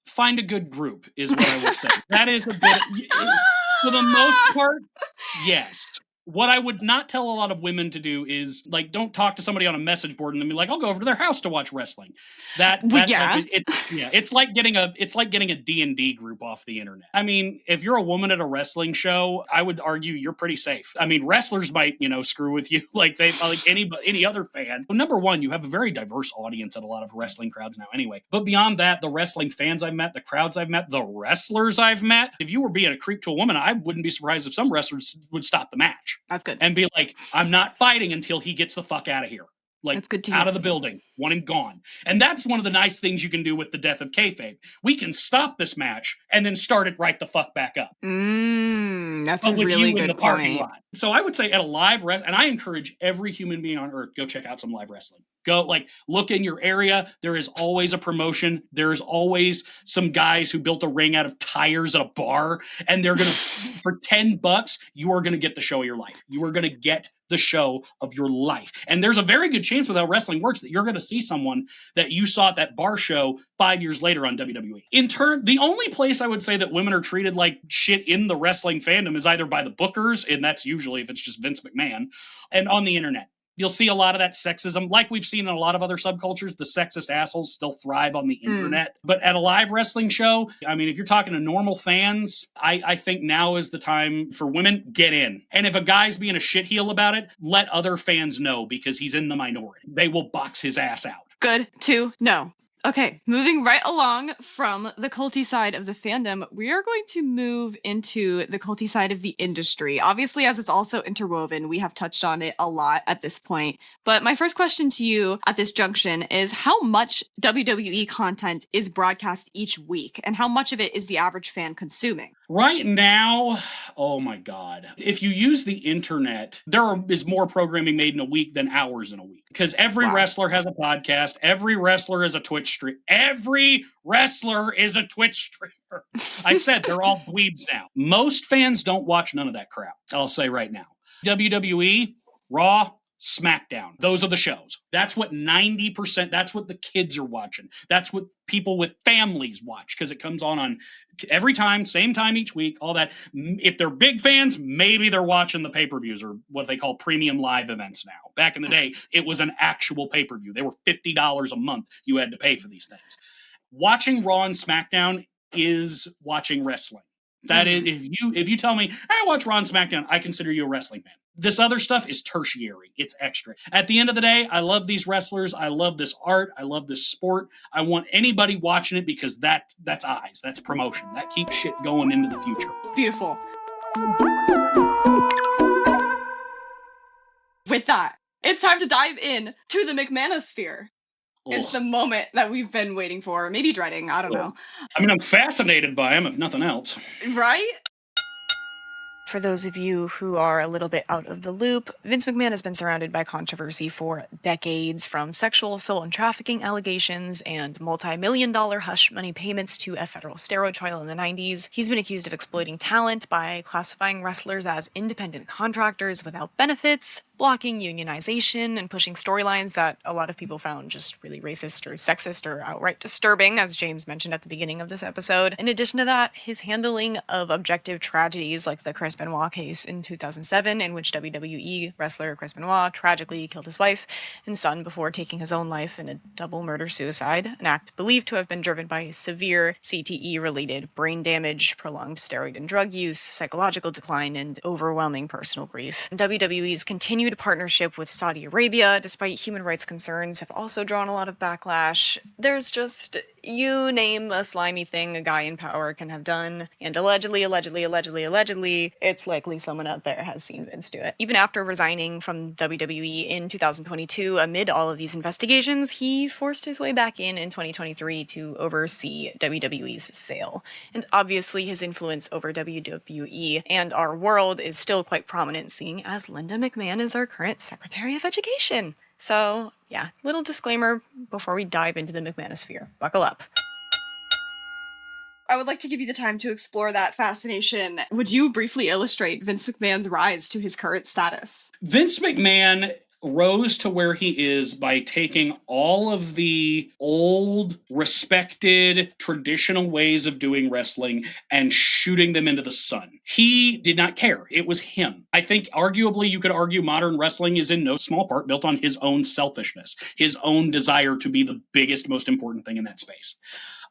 Find a good group is what I will say. That is a bit, for the most part, yes. What I would not tell a lot of women to do is, like, don't talk to somebody on a message board and then be like, I'll go over to their house to watch wrestling. It's like getting a D&D group off the internet. I mean, if you're a woman at a wrestling show, I would argue you're pretty safe. I mean, wrestlers might, screw with you like any other fan. But number one, you have a very diverse audience at a lot of wrestling crowds now anyway. But beyond that, the wrestling fans I've met, the crowds I've met, the wrestlers I've met, if you were being a creep to a woman, I wouldn't be surprised if some wrestlers would stop the match. That's good. And be like, I'm not fighting until he gets the fuck out of here. That's good to hear. Out of the building, want him gone. And that's one of the nice things you can do with the death of kayfabe. We can stop this match and then start it right the fuck back up. That's but a with really you good in the parking point. lot. So I would say at a live and I encourage every human being on earth, go check out some live wrestling. Go look in your area. There is always a promotion. There's always some guys who built a ring out of tires at a bar, and they're going to, for $10, you are going to get the show of your life. You are going to get the show of your life. And there's a very good chance with how wrestling works that you're going to see someone that you saw at that bar show 5 years later on WWE. In turn, the only place I would say that women are treated like shit in the wrestling fandom is either by the bookers, and that's usually if it's just Vince McMahon, and on the internet. You'll see a lot of that sexism, like we've seen in a lot of other subcultures. The sexist assholes still thrive on the internet. But at a live wrestling show, I mean, if you're talking to normal fans, I think now is the time for women, get in. And if a guy's being a shitheel about it, let other fans know, because he's in the minority. They will box his ass out. Good to know. Okay, moving right along from the culty side of the fandom, we are going to move into the culty side of the industry. Obviously, as it's also interwoven, we have touched on it a lot at this point. But my first question to you at this junction is, how much WWE content is broadcast each week, and how much of it is the average fan consuming? Right now, oh my God. If you use the internet, there is more programming made in a week than hours in a week. Because every wrestler has a podcast. Every wrestler is a Twitch streamer. Every wrestler is a Twitch streamer. I said they're all dweebs now. Most fans don't watch none of that crap. I'll say right now. WWE, Raw, SmackDown. Those are the shows. That's what 90%, that's what the kids are watching. That's what people with families watch, because it comes on every time, same time each week, all that. If they're big fans, maybe they're watching the pay-per-views, or what they call premium live events now. Back in the day, it was an actual pay-per-view. They were $50 a month you had to pay for these things. Watching Raw and SmackDown is watching wrestling. That is, if you tell me, I watch Raw and SmackDown, I consider you a wrestling fan. This other stuff is tertiary. It's extra. At the end of the day, I love these wrestlers. I love this art. I love this sport. I want anybody watching it, because that's eyes. That's promotion. That keeps shit going into the future. Beautiful. With that, it's time to dive in to the McMahonisphere. It's the moment that we've been waiting for, maybe dreading, I don't know. I mean, I'm fascinated by him, if nothing else. Right? For those of you who are a little bit out of the loop, Vince McMahon has been surrounded by controversy for decades, from sexual assault and trafficking allegations and multi-million-dollar hush money payments to a federal steroid trial in the 90s. He's been accused of exploiting talent by classifying wrestlers as independent contractors without benefits, blocking unionization, and pushing storylines that a lot of people found just really racist or sexist or outright disturbing, as James mentioned at the beginning of this episode. In addition to that, his handling of objective tragedies like the Chris Benoit case in 2007, in which WWE wrestler Chris Benoit tragically killed his wife and son before taking his own life in a double murder-suicide, an act believed to have been driven by severe CTE-related brain damage, prolonged steroid and drug use, psychological decline, and overwhelming personal grief. WWE's continued partnership with Saudi Arabia, despite human rights concerns, have also drawn a lot of backlash. There's just, you name a slimy thing a guy in power can have done, and allegedly, it's likely someone out there has seen Vince do it. Even after resigning from WWE in 2022, amid all of these investigations, he forced his way back in 2023 to oversee WWE's sale. And obviously his influence over WWE and our world is still quite prominent, seeing as Linda McMahon is our current Secretary of Education. So, yeah, little disclaimer before we dive into the McMahonisphere. Buckle up. I would like to give you the time to explore that fascination. Would you briefly illustrate Vince McMahon's rise to his current status? Vince McMahon rose to where he is by taking all of the old, respected, traditional ways of doing wrestling and shooting them into the sun. He did not care. It was him. I think arguably you could argue modern wrestling is in no small part built on his own selfishness, his own desire to be the biggest, most important thing in that space.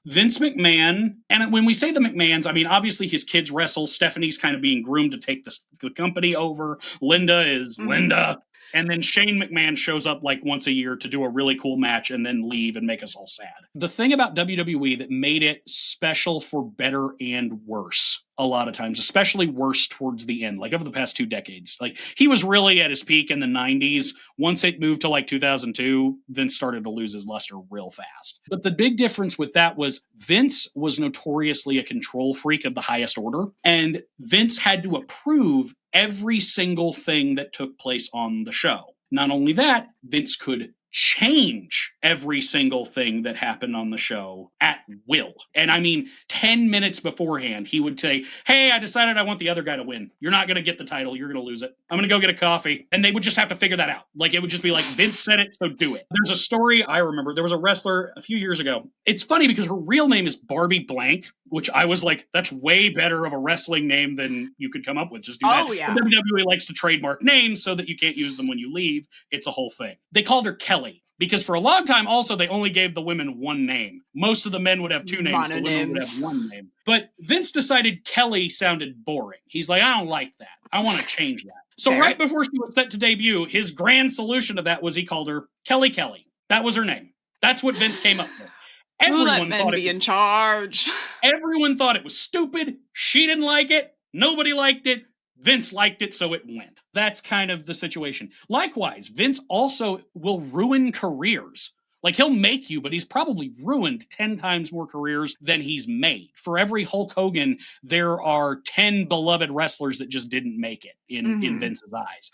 Vince McMahon, and when we say the McMahons, I mean, obviously his kids wrestle. Stephanie's kind of being groomed to take the company over. Linda is Linda. And then Shane McMahon shows up like once a year to do a really cool match and then leave and make us all sad. The thing about WWE that made it special for better and worse a lot of times, especially worse towards the end, like over the past 2 decades. Like he was really at his peak in the 90s. Once it moved to like 2002, Vince started to lose his luster real fast. But the big difference with that was Vince was notoriously a control freak of the highest order, and Vince had to approve every single thing that took place on the show. Not only that, Vince could change every single thing that happened on the show at will. And I mean, 10 minutes beforehand, he would say, hey, I decided I want the other guy to win. You're not going to get the title. You're going to lose it. I'm going to go get a coffee. And they would just have to figure that out. Like, it would just be like, Vince said it, so do it. There's a story I remember. There was a wrestler a few years ago. It's funny because her real name is Barbie Blank, which I was like, that's way better of a wrestling name than you could come up with. Just do that. Yeah. The WWE likes to trademark names so that you can't use them when you leave. It's a whole thing. They called her Kelly because for a long time, also, they only gave the women one name. Most of the men would have 2 names. The women would have 1 name. But Vince decided Kelly sounded boring. He's like, I don't like that. I want to change that. So right before she was set to debut, his grand solution to that was he called her Kelly Kelly. That was her name. That's what Vince came up with. Everyone thought be in charge. Everyone thought it was stupid. She didn't like it. Nobody liked it. Vince liked it, so it went. That's kind of the situation. Likewise, Vince also will ruin careers. Like, he'll make you, but he's probably ruined 10 times more careers than he's made. For every Hulk Hogan, there are 10 beloved wrestlers that just didn't make it in Vince's eyes.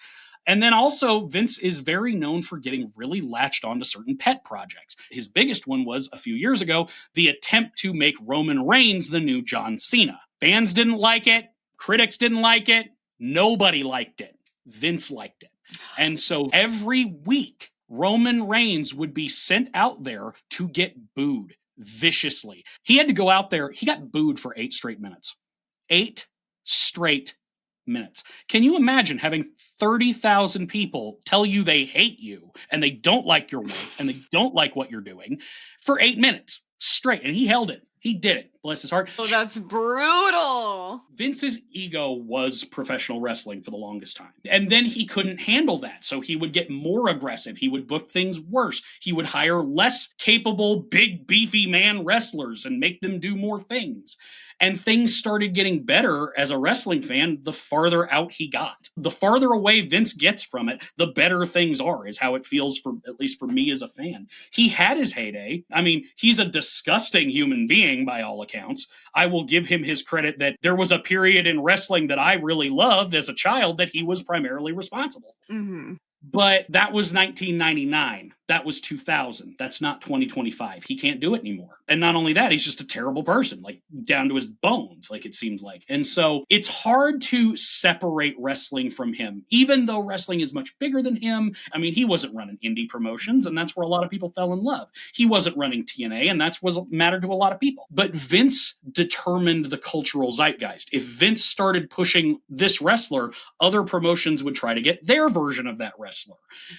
And then also, Vince is very known for getting really latched onto certain pet projects. His biggest one was, a few years ago, the attempt to make Roman Reigns the new John Cena. Fans didn't like it. Critics didn't like it. Nobody liked it. Vince liked it. And so every week, Roman Reigns would be sent out there to get booed viciously. He had to go out there. He got booed for 8 straight minutes. 8 straight minutes. Can you imagine having 30,000 people tell you they hate you and they don't like your work and they don't like what you're doing for 8 minutes straight? And he held it. He did it. Bless his heart. Oh, that's brutal. Vince's ego was professional wrestling for the longest time. And then he couldn't handle that. So he would get more aggressive. He would book things worse. He would hire less capable, big, beefy man wrestlers and make them do more things. And things started getting better as a wrestling fan the farther out he got. The farther away Vince gets from it, the better things are, is how it feels, for at least for me as a fan. He had his heyday. I mean, he's a disgusting human being by all accounts. I will give him his credit that there was a period in wrestling that I really loved as a child that he was primarily responsible. Mm-hmm. But that was 1999. That was 2000. That's not 2025. He can't do it anymore. And not only that, he's just a terrible person, like down to his bones, like it seems like. And so it's hard to separate wrestling from him, even though wrestling is much bigger than him. I mean, he wasn't running indie promotions, and that's where a lot of people fell in love. He wasn't running TNA, and that's what mattered to a lot of people. But Vince determined the cultural zeitgeist. If Vince started pushing this wrestler, other promotions would try to get their version of that wrestler.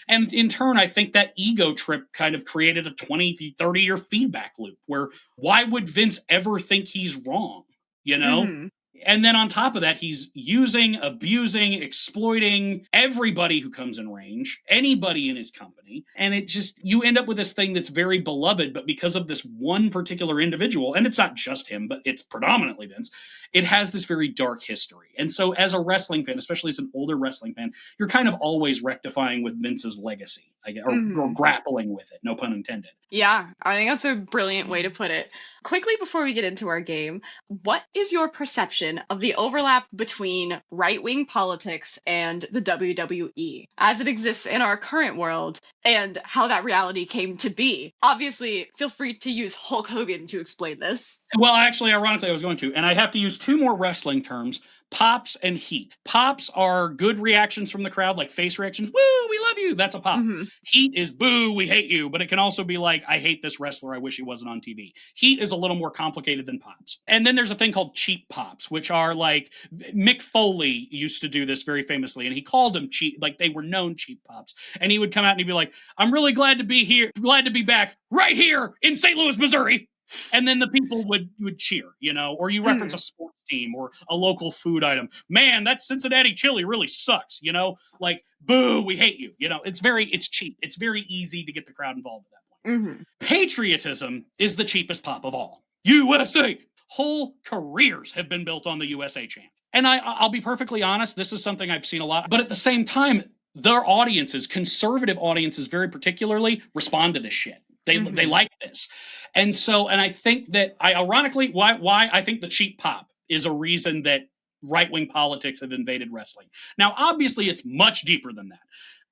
And in turn, I think that ego trip kind of created a 20, 30-year feedback loop where why would Vince ever think he's wrong, you know? Mm-hmm. And then on top of that, he's using, abusing, exploiting everybody who comes in range, anybody in his company. And it just, you end up with this thing that's very beloved, but because of this one particular individual, and it's not just him, but it's predominantly Vince, it has this very dark history. And so as a wrestling fan, especially as an older wrestling fan, you're kind of always rectifying with Vince's legacy, I guess, or grappling with it, no pun intended. Yeah, I think that's a brilliant way to put it. Quickly before we get into our game, what is your perception of the overlap between right-wing politics and the WWE as it exists in our current world and how that reality came to be? Obviously, feel free to use Hulk Hogan to explain this. Well, actually, ironically, I was going to, and I have to use 2 more wrestling terms. Pops and heat. Pops are good reactions from the crowd, like face reactions. Woo, we love you. That's a pop. Mm-hmm. Heat is boo, we hate you. But it can also be like, I hate this wrestler. I wish he wasn't on TV. Heat is a little more complicated than pops. And then there's a thing called cheap pops, which are like, Mick Foley used to do this very famously, and he called them cheap, like they were known cheap pops. And he would come out and he'd be like, I'm really glad to be here, glad to be back right here in St. Louis, Missouri. And then the people would cheer, you know, or you reference a sports team or a local food item. Man, that Cincinnati chili really sucks, you know, like, boo, we hate you. You know, it's cheap. It's very easy to get the crowd involved at that point. Mm-hmm. Patriotism is the cheapest pop of all. USA, whole careers have been built on the USA chant. And I'll be perfectly honest, this is something I've seen a lot. But at the same time, their audiences, conservative audiences very particularly, respond to this shit. They like this. And I think that ironically, why I think the cheap pop is a reason that right-wing politics have invaded wrestling. Now, obviously, it's much deeper than that.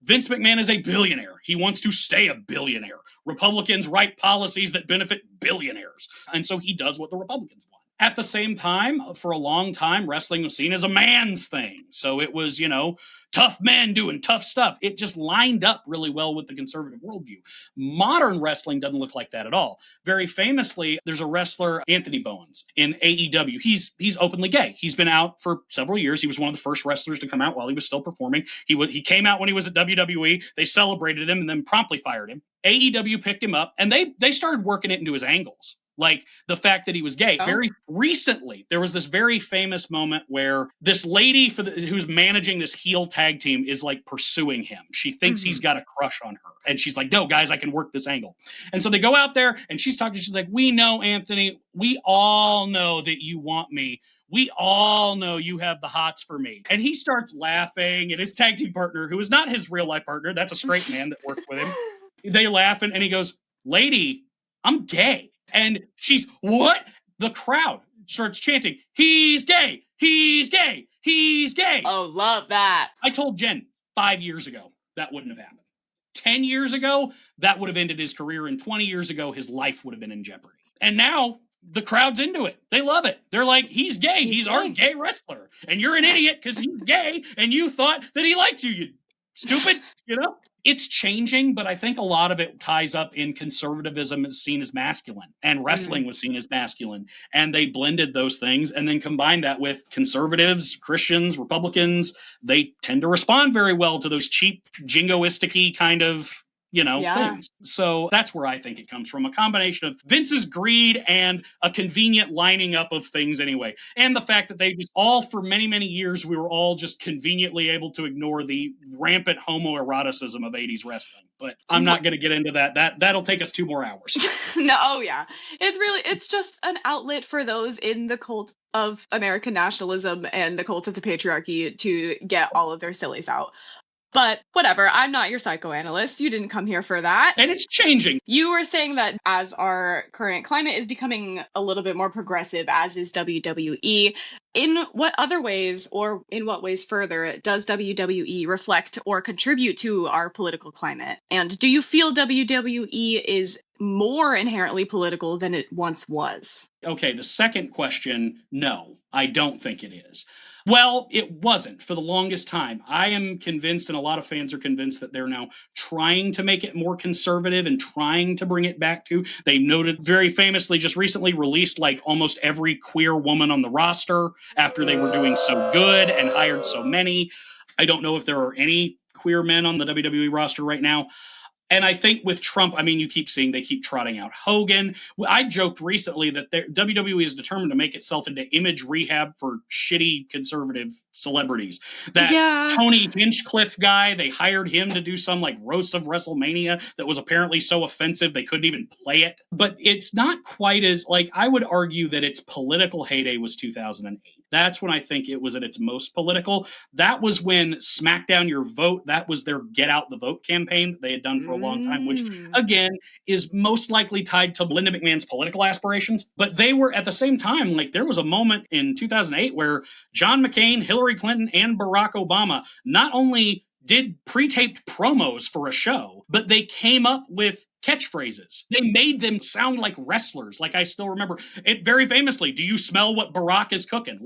Vince McMahon is a billionaire. He wants to stay a billionaire. Republicans write policies that benefit billionaires. And so he does what the Republicans want. At the same time, for a long time, wrestling was seen as a man's thing. So it was, tough men doing tough stuff. It just lined up really well with the conservative worldview. Modern wrestling doesn't look like that at all. Very famously, there's a wrestler, Anthony Bowens, in AEW. He's openly gay. He's been out for several years. He was one of the first wrestlers to come out while he was still performing. He came out when he was at WWE. They celebrated him and then promptly fired him. AEW picked him up, and they started working it into his angles. Like the fact that he was gay. Very recently, there was this very famous moment where this lady who's managing this heel tag team is like pursuing him. She thinks he's got a crush on her. And she's like, no, guys, I can work this angle. And so they go out there and she's talking. She's like, we know, Anthony, we all know that you want me. We all know you have the hots for me. And he starts laughing. And his tag team partner, who is not his real life partner, that's a straight man that works with him. They laugh and he goes, lady, I'm gay. And she's, what? The crowd starts chanting, he's gay, he's gay, he's gay. Oh, love that. I told Jen 5 years ago that wouldn't have happened. 10 years ago, that would have ended his career. And 20 years ago, his life would have been in jeopardy. And now the crowd's into it. They love it. They're like, he's gay. He's our gay wrestler. And you're an idiot because he's gay. And you thought that he liked you, you stupid, It's changing, but I think a lot of it ties up in conservatism is seen as masculine and wrestling was seen as masculine. And they blended those things and then combined that with conservatives, Christians, Republicans. They tend to respond very well to those cheap, jingoistic-y kind of things. So that's where I think it comes from. A combination of Vince's greed and a convenient lining up of things anyway. And the fact that they just all, for many, many years, we were all just conveniently able to ignore the rampant homoeroticism of 80s wrestling. But I'm not going to get into that. That'll take us 2 more hours. No, yeah. It's just an outlet for those in the cult of American nationalism and the cult of the patriarchy to get all of their sillies out. But whatever, I'm not your psychoanalyst. You didn't come here for that. And it's changing. You were saying that as our current climate is becoming a little bit more progressive, as is WWE, in what other ways, or in what ways further, does WWE reflect or contribute to our political climate? And do you feel WWE is more inherently political than it once was? Okay, the second question, no, I don't think it is. Well, it wasn't for the longest time. I am convinced, and a lot of fans are convinced, that they're now trying to make it more conservative and trying to bring it back to. They noted very famously just recently released like almost every queer woman on the roster after they were doing so good and hired so many. I don't know if there are any queer men on the WWE roster right now. And I think with Trump, you keep seeing they keep trotting out Hogan. I joked recently that WWE is determined to make itself into image rehab for shitty conservative celebrities. That Tony Hinchcliffe guy, they hired him to do some like roast of WrestleMania that was apparently so offensive they couldn't even play it. But it's not quite as, I would argue that its political heyday was 2008. That's when I think it was at its most political. That was when Smackdown Your Vote, that was their Get Out the Vote campaign that they had done for a long time, which, again, is most likely tied to Linda McMahon's political aspirations. But they were, at the same time, there was a moment in 2008 where John McCain, Hillary Clinton, and Barack Obama not only did pre-taped promos for a show, but they came up with catchphrases. They made them sound like wrestlers. I still remember it very famously. Do you smell what Barack is cooking?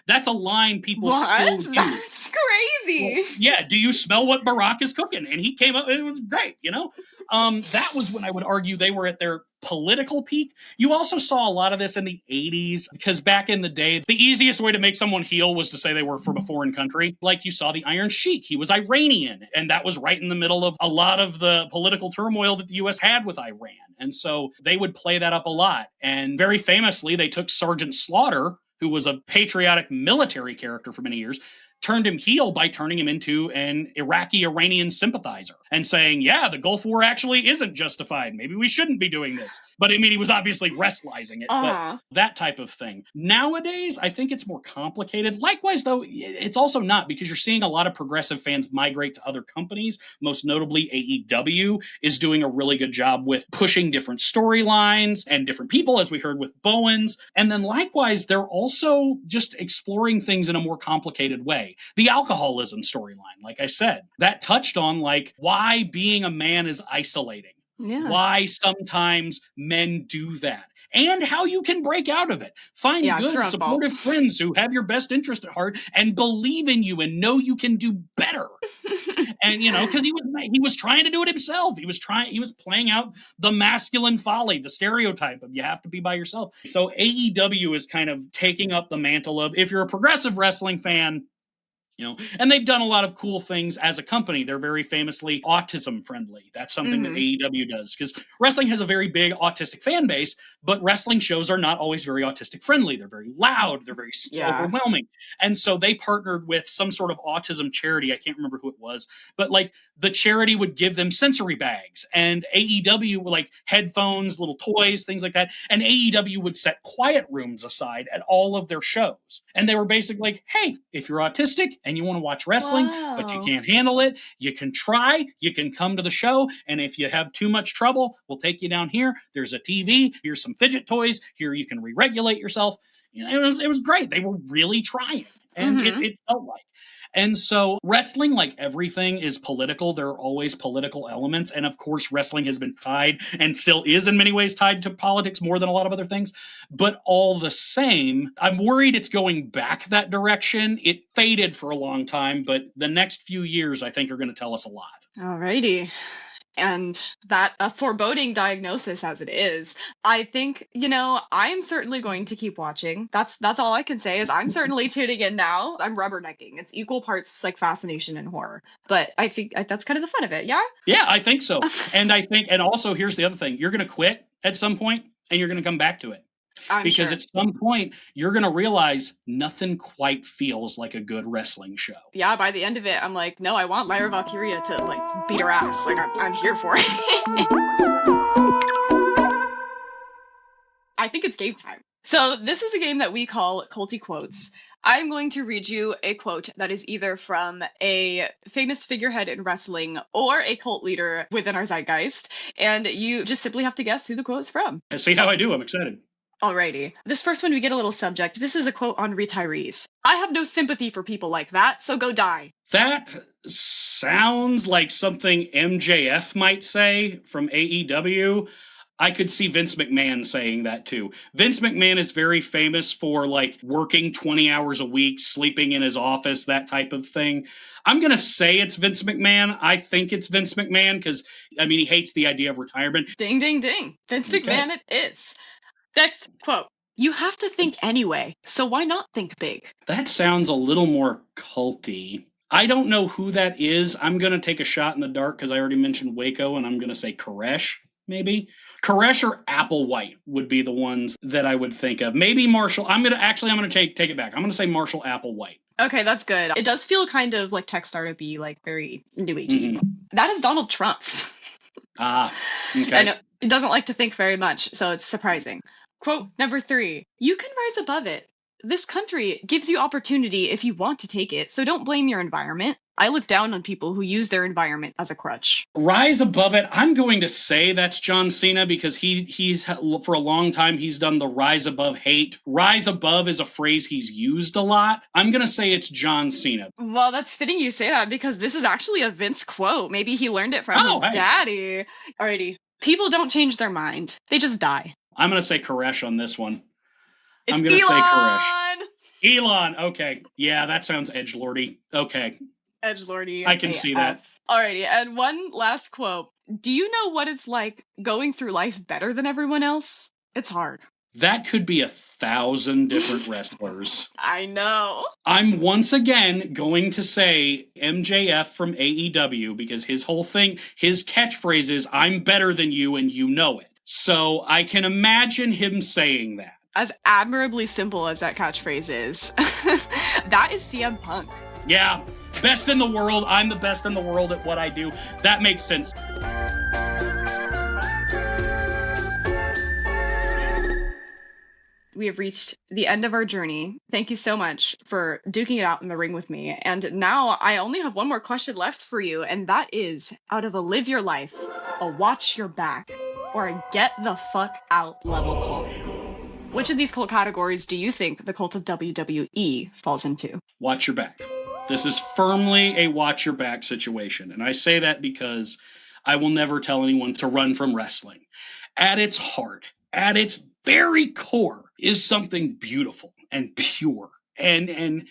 That's a line people still use. That's crazy. Well, yeah. Do you smell what Barack is cooking? And he came up and it was great. That was when I would argue they were at their political peak. You also saw a lot of this in the 80s because back in the day, the easiest way to make someone heel was to say they were from a foreign country. You saw the Iron Sheik. He was Iranian. And that was right in the middle of a lot of the political turmoil that the U.S. had with Iran. And so they would play that up a lot. And very famously, they took Sergeant Slaughter, who was a patriotic military character for many years, turned him heel by turning him into an Iraqi-Iranian sympathizer and saying, yeah, the Gulf War actually isn't justified. Maybe we shouldn't be doing this. But I mean, he was obviously wrestlizing it, but that type of thing. Nowadays, I think it's more complicated. Likewise, though, it's also not, because you're seeing a lot of progressive fans migrate to other companies. Most notably, AEW is doing a really good job with pushing different storylines and different people, as we heard with Bowens. And then likewise, they're also just exploring things in a more complicated way. The alcoholism storyline, like I said, that touched on like why being a man is isolating. Yeah. Why sometimes men do that. And how you can break out of it. Find good, supportive friends who have your best interest at heart and believe in you and know you can do better. And, you know, because he was trying to do it himself. He was playing out the masculine folly, the stereotype of you have to be by yourself. So AEW is kind of taking up the mantle of, if you're a progressive wrestling fan, you know, and they've done a lot of cool things as a company. They're very famously autism friendly. That's something that AEW does, because wrestling has a very big autistic fan base, but wrestling shows are not always very autistic friendly. They're very loud. They're very overwhelming. And so they partnered with some sort of autism charity. I can't remember who it was, but like the charity would give them sensory bags, and AEW were like headphones, little toys, things like that. And AEW would set quiet rooms aside at all of their shows. And they were basically like, hey, if you're autistic and you want to watch wrestling, but you can't handle it, you can try, you can come to the show. And if you have too much trouble, we'll take you down here. There's a TV. Here's some fidget toys. Here you can re-regulate yourself. You know, it was great. They were really trying. And it felt like. And so wrestling, like everything, is political. There are always political elements. And of course, wrestling has been tied and still is in many ways tied to politics more than a lot of other things. But all the same, I'm worried it's going back that direction. It faded for a long time, but the next few years, I think, are going to tell us a lot. Alrighty. And that a foreboding diagnosis as it is, I think, you know, I'm certainly going to keep watching. That's all I can say is I'm certainly tuning in now. I'm rubbernecking. It's equal parts like fascination and horror. But I think that's kind of the fun of it, yeah? Yeah, I think so. And also here's the other thing. You're going to quit at some point and you're going to come back to it. Because at some point, you're going to realize nothing quite feels like a good wrestling show. Yeah, by the end of it, I'm like, no, I want Lyra Valkyria to, like, beat her ass. Like, I'm here for it. I think it's game time. So this is a game that we call Culty Quotes. I'm going to read you a quote that is either from a famous figurehead in wrestling or a cult leader within our zeitgeist, and you just simply have to guess who the quote's from. See how I do. I'm excited. Alrighty. This first one, we get a little subject. This is a quote on retirees. I have no sympathy for people like that, so go die. That sounds like something MJF might say from AEW. I could see Vince McMahon saying that too. Vince McMahon is very famous for like working 20 hours a week, sleeping in his office, that type of thing. I'm going to say it's Vince McMahon. I think it's Vince McMahon because, I mean, he hates the idea of retirement. Ding, ding, ding. Vince McMahon it is. Next quote. You have to think anyway, so why not think big? That sounds a little more culty. I don't know who that is. I'm going to take a shot in the dark because I already mentioned Waco, and I'm going to say Koresh, maybe. Koresh or Applewhite would be the ones that I would think of. Maybe Marshall. I'm going to take it back. I'm going to say Marshall Applewhite. Okay, that's good. It does feel kind of like tech startup-y, like very new agey. That is Donald Trump. Okay. I know it doesn't like to think very much, so it's surprising. Quote number 3. You can rise above it. This country gives you opportunity if you want to take it, so don't blame your environment. I look down on people who use their environment as a crutch. Rise above it. I'm going to say that's John Cena because he's for a long time he's done the rise above hate. Rise above is a phrase he's used a lot. I'm going to say it's John Cena. Well, that's fitting you say that because this is actually a Vince quote. Maybe he learned it from his daddy. Alrighty. People don't change their mind. They just die. I'm going to say Koresh on this one. It's I'm going to say Koresh. Elon! Okay. Yeah, that sounds edgelordy. Okay. Edgelordy. I can see that. Alrighty, and one last quote. Do you know what it's like going through life better than everyone else? It's hard. That could be 1,000 different wrestlers. I know. I'm once again going to say MJF from AEW because his whole thing, his catchphrase is, I'm better than you and you know it. So I can imagine him saying that. As admirably simple as that catchphrase is, that is CM Punk. Yeah, best in the world. I'm the best in the world at what I do. That makes sense. We have reached the end of our journey. Thank you so much for duking it out in the ring with me. And now I only have one more question left for you, and that is, out of a live your life, a watch your back, or a get the fuck out level cult, which of these cult categories do you think the cult of WWE falls into? Watch your back. This is firmly a watch your back situation. And I say that because I will never tell anyone to run from wrestling. At its heart, at its very core, is something beautiful and pure. And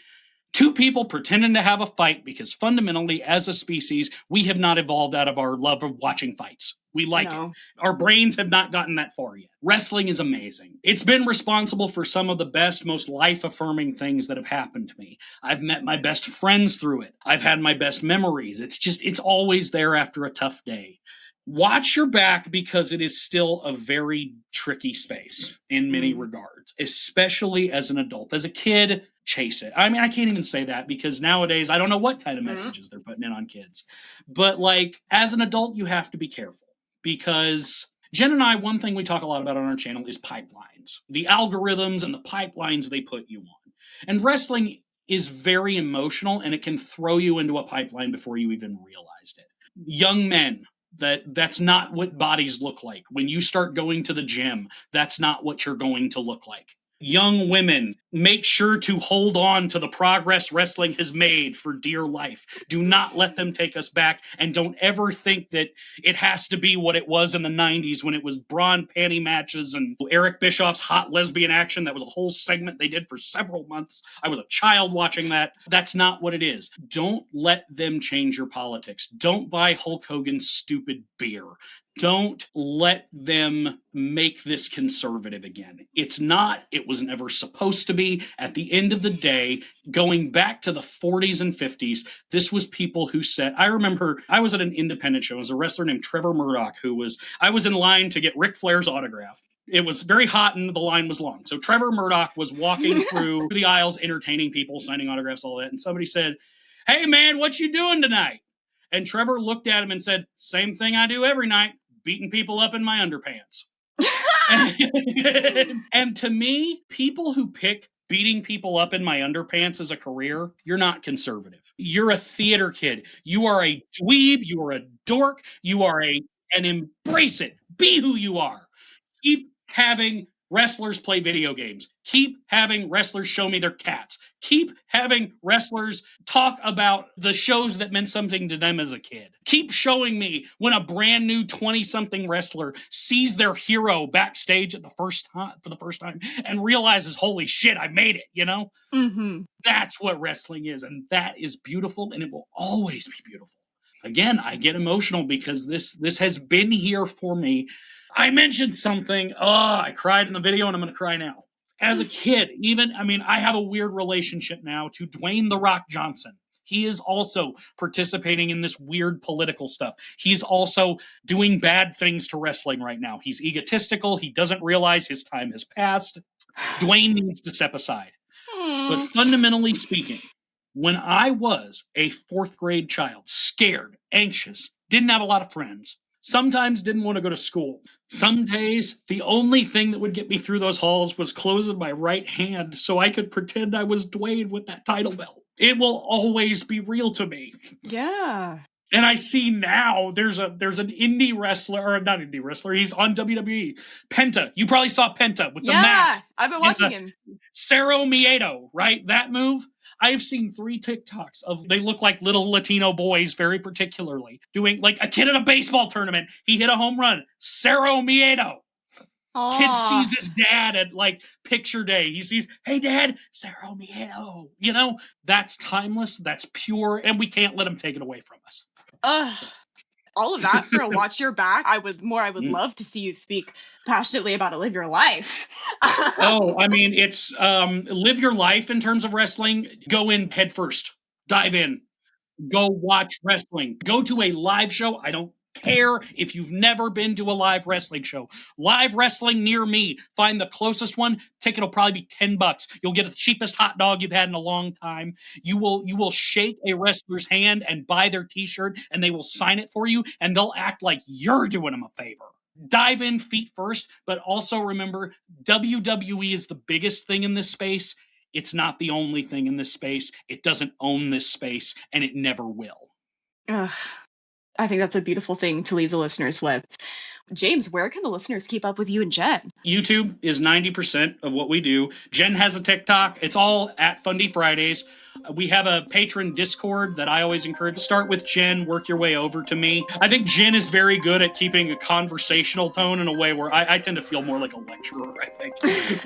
two people pretending to have a fight because fundamentally, as a species, we have not evolved out of our love of watching fights. We like it. Our brains have not gotten that far yet. Wrestling is amazing. It's been responsible for some of the best, most life-affirming things that have happened to me. I've met my best friends through it. I've had my best memories. It's always there after a tough day. Watch your back because it is still a very tricky space in many regards, especially as an adult. As a kid, chase it. I mean, I can't even say that because nowadays I don't know what kind of messages they're putting in on kids. But like, as an adult, you have to be careful because Jen and I, one thing we talk a lot about on our channel is pipelines, the algorithms and the pipelines they put you on. And wrestling is very emotional and it can throw you into a pipeline before you even realized it. Young men, that's not what bodies look like. When you start going to the gym, that's not what you're going to look like. Young women, make sure to hold on to the progress wrestling has made for dear life. Do not let them take us back, and don't ever think that it has to be what it was in the 90s when it was bra and panty matches and Eric Bischoff's hot lesbian action. That was a whole segment they did for several months. I was a child watching that. That's not what it is. Don't let them change your politics. Don't buy Hulk Hogan's stupid beer. Don't let them make this conservative again. It's not. It was never supposed to be. At the end of the day, going back to the 40s and 50s, this was people who said, I remember I was at an independent show. It was a wrestler named Trevor Murdoch I was in line to get Ric Flair's autograph. It was very hot and the line was long. So Trevor Murdoch was walking through the aisles, entertaining people, signing autographs, all that. And somebody said, "Hey man, what you doing tonight?" And Trevor looked at him and said, "Same thing I do every night. Beating people up in my underpants." And to me, people who pick beating people up in my underpants as a career, you're not conservative. You're a theater kid. You are a dweeb. You are a dork. And embrace it. Be who you are. Keep having wrestlers play video games. Keep having wrestlers show me their cats. Keep having wrestlers talk about the shows that meant something to them as a kid. Keep showing me when a brand new 20-something wrestler sees their hero backstage for the first time and realizes, holy shit, I made it, you know? Mm-hmm. That's what wrestling is, and that is beautiful, and it will always be beautiful. Again, I get emotional because this has been here for me. I mentioned something. I cried in the video, and I'm going to cry now. As a kid, I have a weird relationship now to Dwayne "The Rock" Johnson. He is also participating in this weird political stuff. He's also doing bad things to wrestling right now. He's egotistical. He doesn't realize his time has passed. Dwayne needs to step aside. But fundamentally speaking, when I was a 4th grade child, scared, anxious, didn't have a lot of friends, sometimes didn't want to go to school. Some days, the only thing that would get me through those halls was closing my right hand so I could pretend I was Dwayne with that title belt. It will always be real to me. Yeah. And I see now there's an indie wrestler, or not indie wrestler, he's on WWE. Penta. You probably saw Penta with the mask. I've been watching him. Cero Miedo, right? That move. I've seen 3 TikToks of they look like little Latino boys, very particularly, doing like a kid at a baseball tournament. He hit a home run. Cero Miedo. Aww. Kid sees his dad at like picture day. He sees, "Hey dad, Cero Miedo." You know, that's timeless, that's pure, and we can't let him take it away from us. All of that for a watch your back. I would love to see you speak passionately about a live your life. It's live your life in terms of wrestling. Go in head first. Dive in. Go watch wrestling. Go to a live show. I don't care if you've never been to a live wrestling show. Live wrestling near me. Find the closest one. Ticket will probably be $10. You'll get the cheapest hot dog you've had in a long time. You will shake a wrestler's hand and buy their t-shirt, and they will sign it for you, and they'll act like you're doing them a favor. Dive in feet first, but also remember, WWE is the biggest thing in this space. It's not the only thing in this space. It doesn't own this space, and it never will. Ugh. I think that's a beautiful thing to leave the listeners with. James, where can the listeners keep up with you and Jen? YouTube is 90% of what we do. Jen has a TikTok. It's all at Fundie Fridays. We have a patron Discord that I always encourage. Start with Jen, work your way over to me. I think Jen is very good at keeping a conversational tone in a way where I tend to feel more like a lecturer, I think.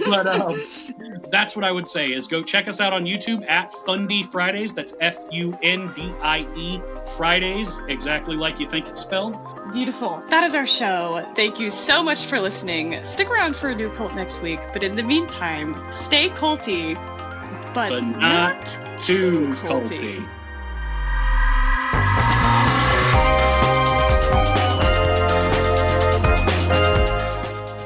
But that's what I would say is go check us out on YouTube at Fundie Fridays. That's Fundie Fridays, exactly like you think it's spelled. Beautiful. That is our show. Thank you so much for listening. Stick around for a new cult next week, but in the meantime, stay culty, but not too culty.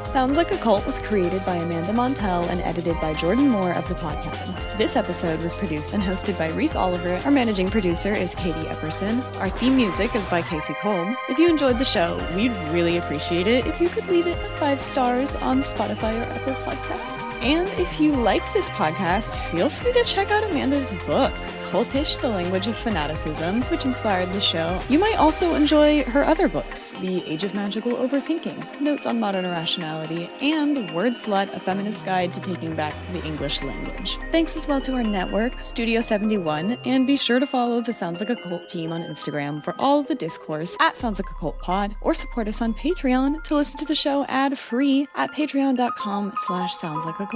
Sounds Like a Cult was created by Amanda Montell and edited by Jordan Moore of The Podcast. This episode was produced and hosted by Reese Oliver. Our managing producer is Katie Epperson. Our theme music is by Casey Colm. If you enjoyed the show, we'd really appreciate it if you could leave it 5 stars on Spotify or Apple Podcasts. And if you like this podcast, feel free to check out Amanda's book, Cultish, The Language of Fanaticism, which inspired the show. You might also enjoy her other books, The Age of Magical Overthinking, Notes on Modern Irrationality, and Word Slut, A Feminist Guide to Taking Back the English Language. Thanks as well to our network, Studio 71, and be sure to follow the Sounds Like a Cult team on Instagram for all of the discourse at Sounds Like a Cult Pod, or support us on Patreon to listen to the show ad-free at patreon.com/soundslikeacult.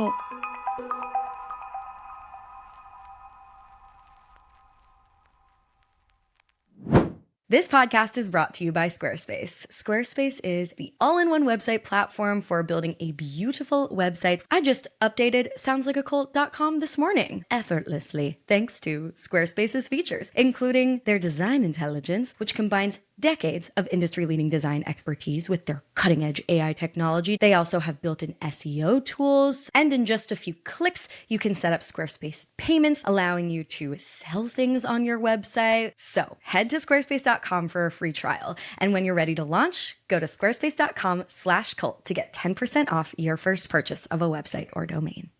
This podcast is brought to you by Squarespace. Squarespace is the all-in-one website platform for building a beautiful website. I just updated soundslikeacult.com this morning, effortlessly, thanks to Squarespace's features, including their design intelligence, which combines decades of industry-leading design expertise with their cutting-edge AI technology. They also have built-in SEO tools, and in just a few clicks, you can set up Squarespace payments, allowing you to sell things on your website. So head to squarespace.com for a free trial. And when you're ready to launch, go to squarespace.com/cult to get 10% off your first purchase of a website or domain.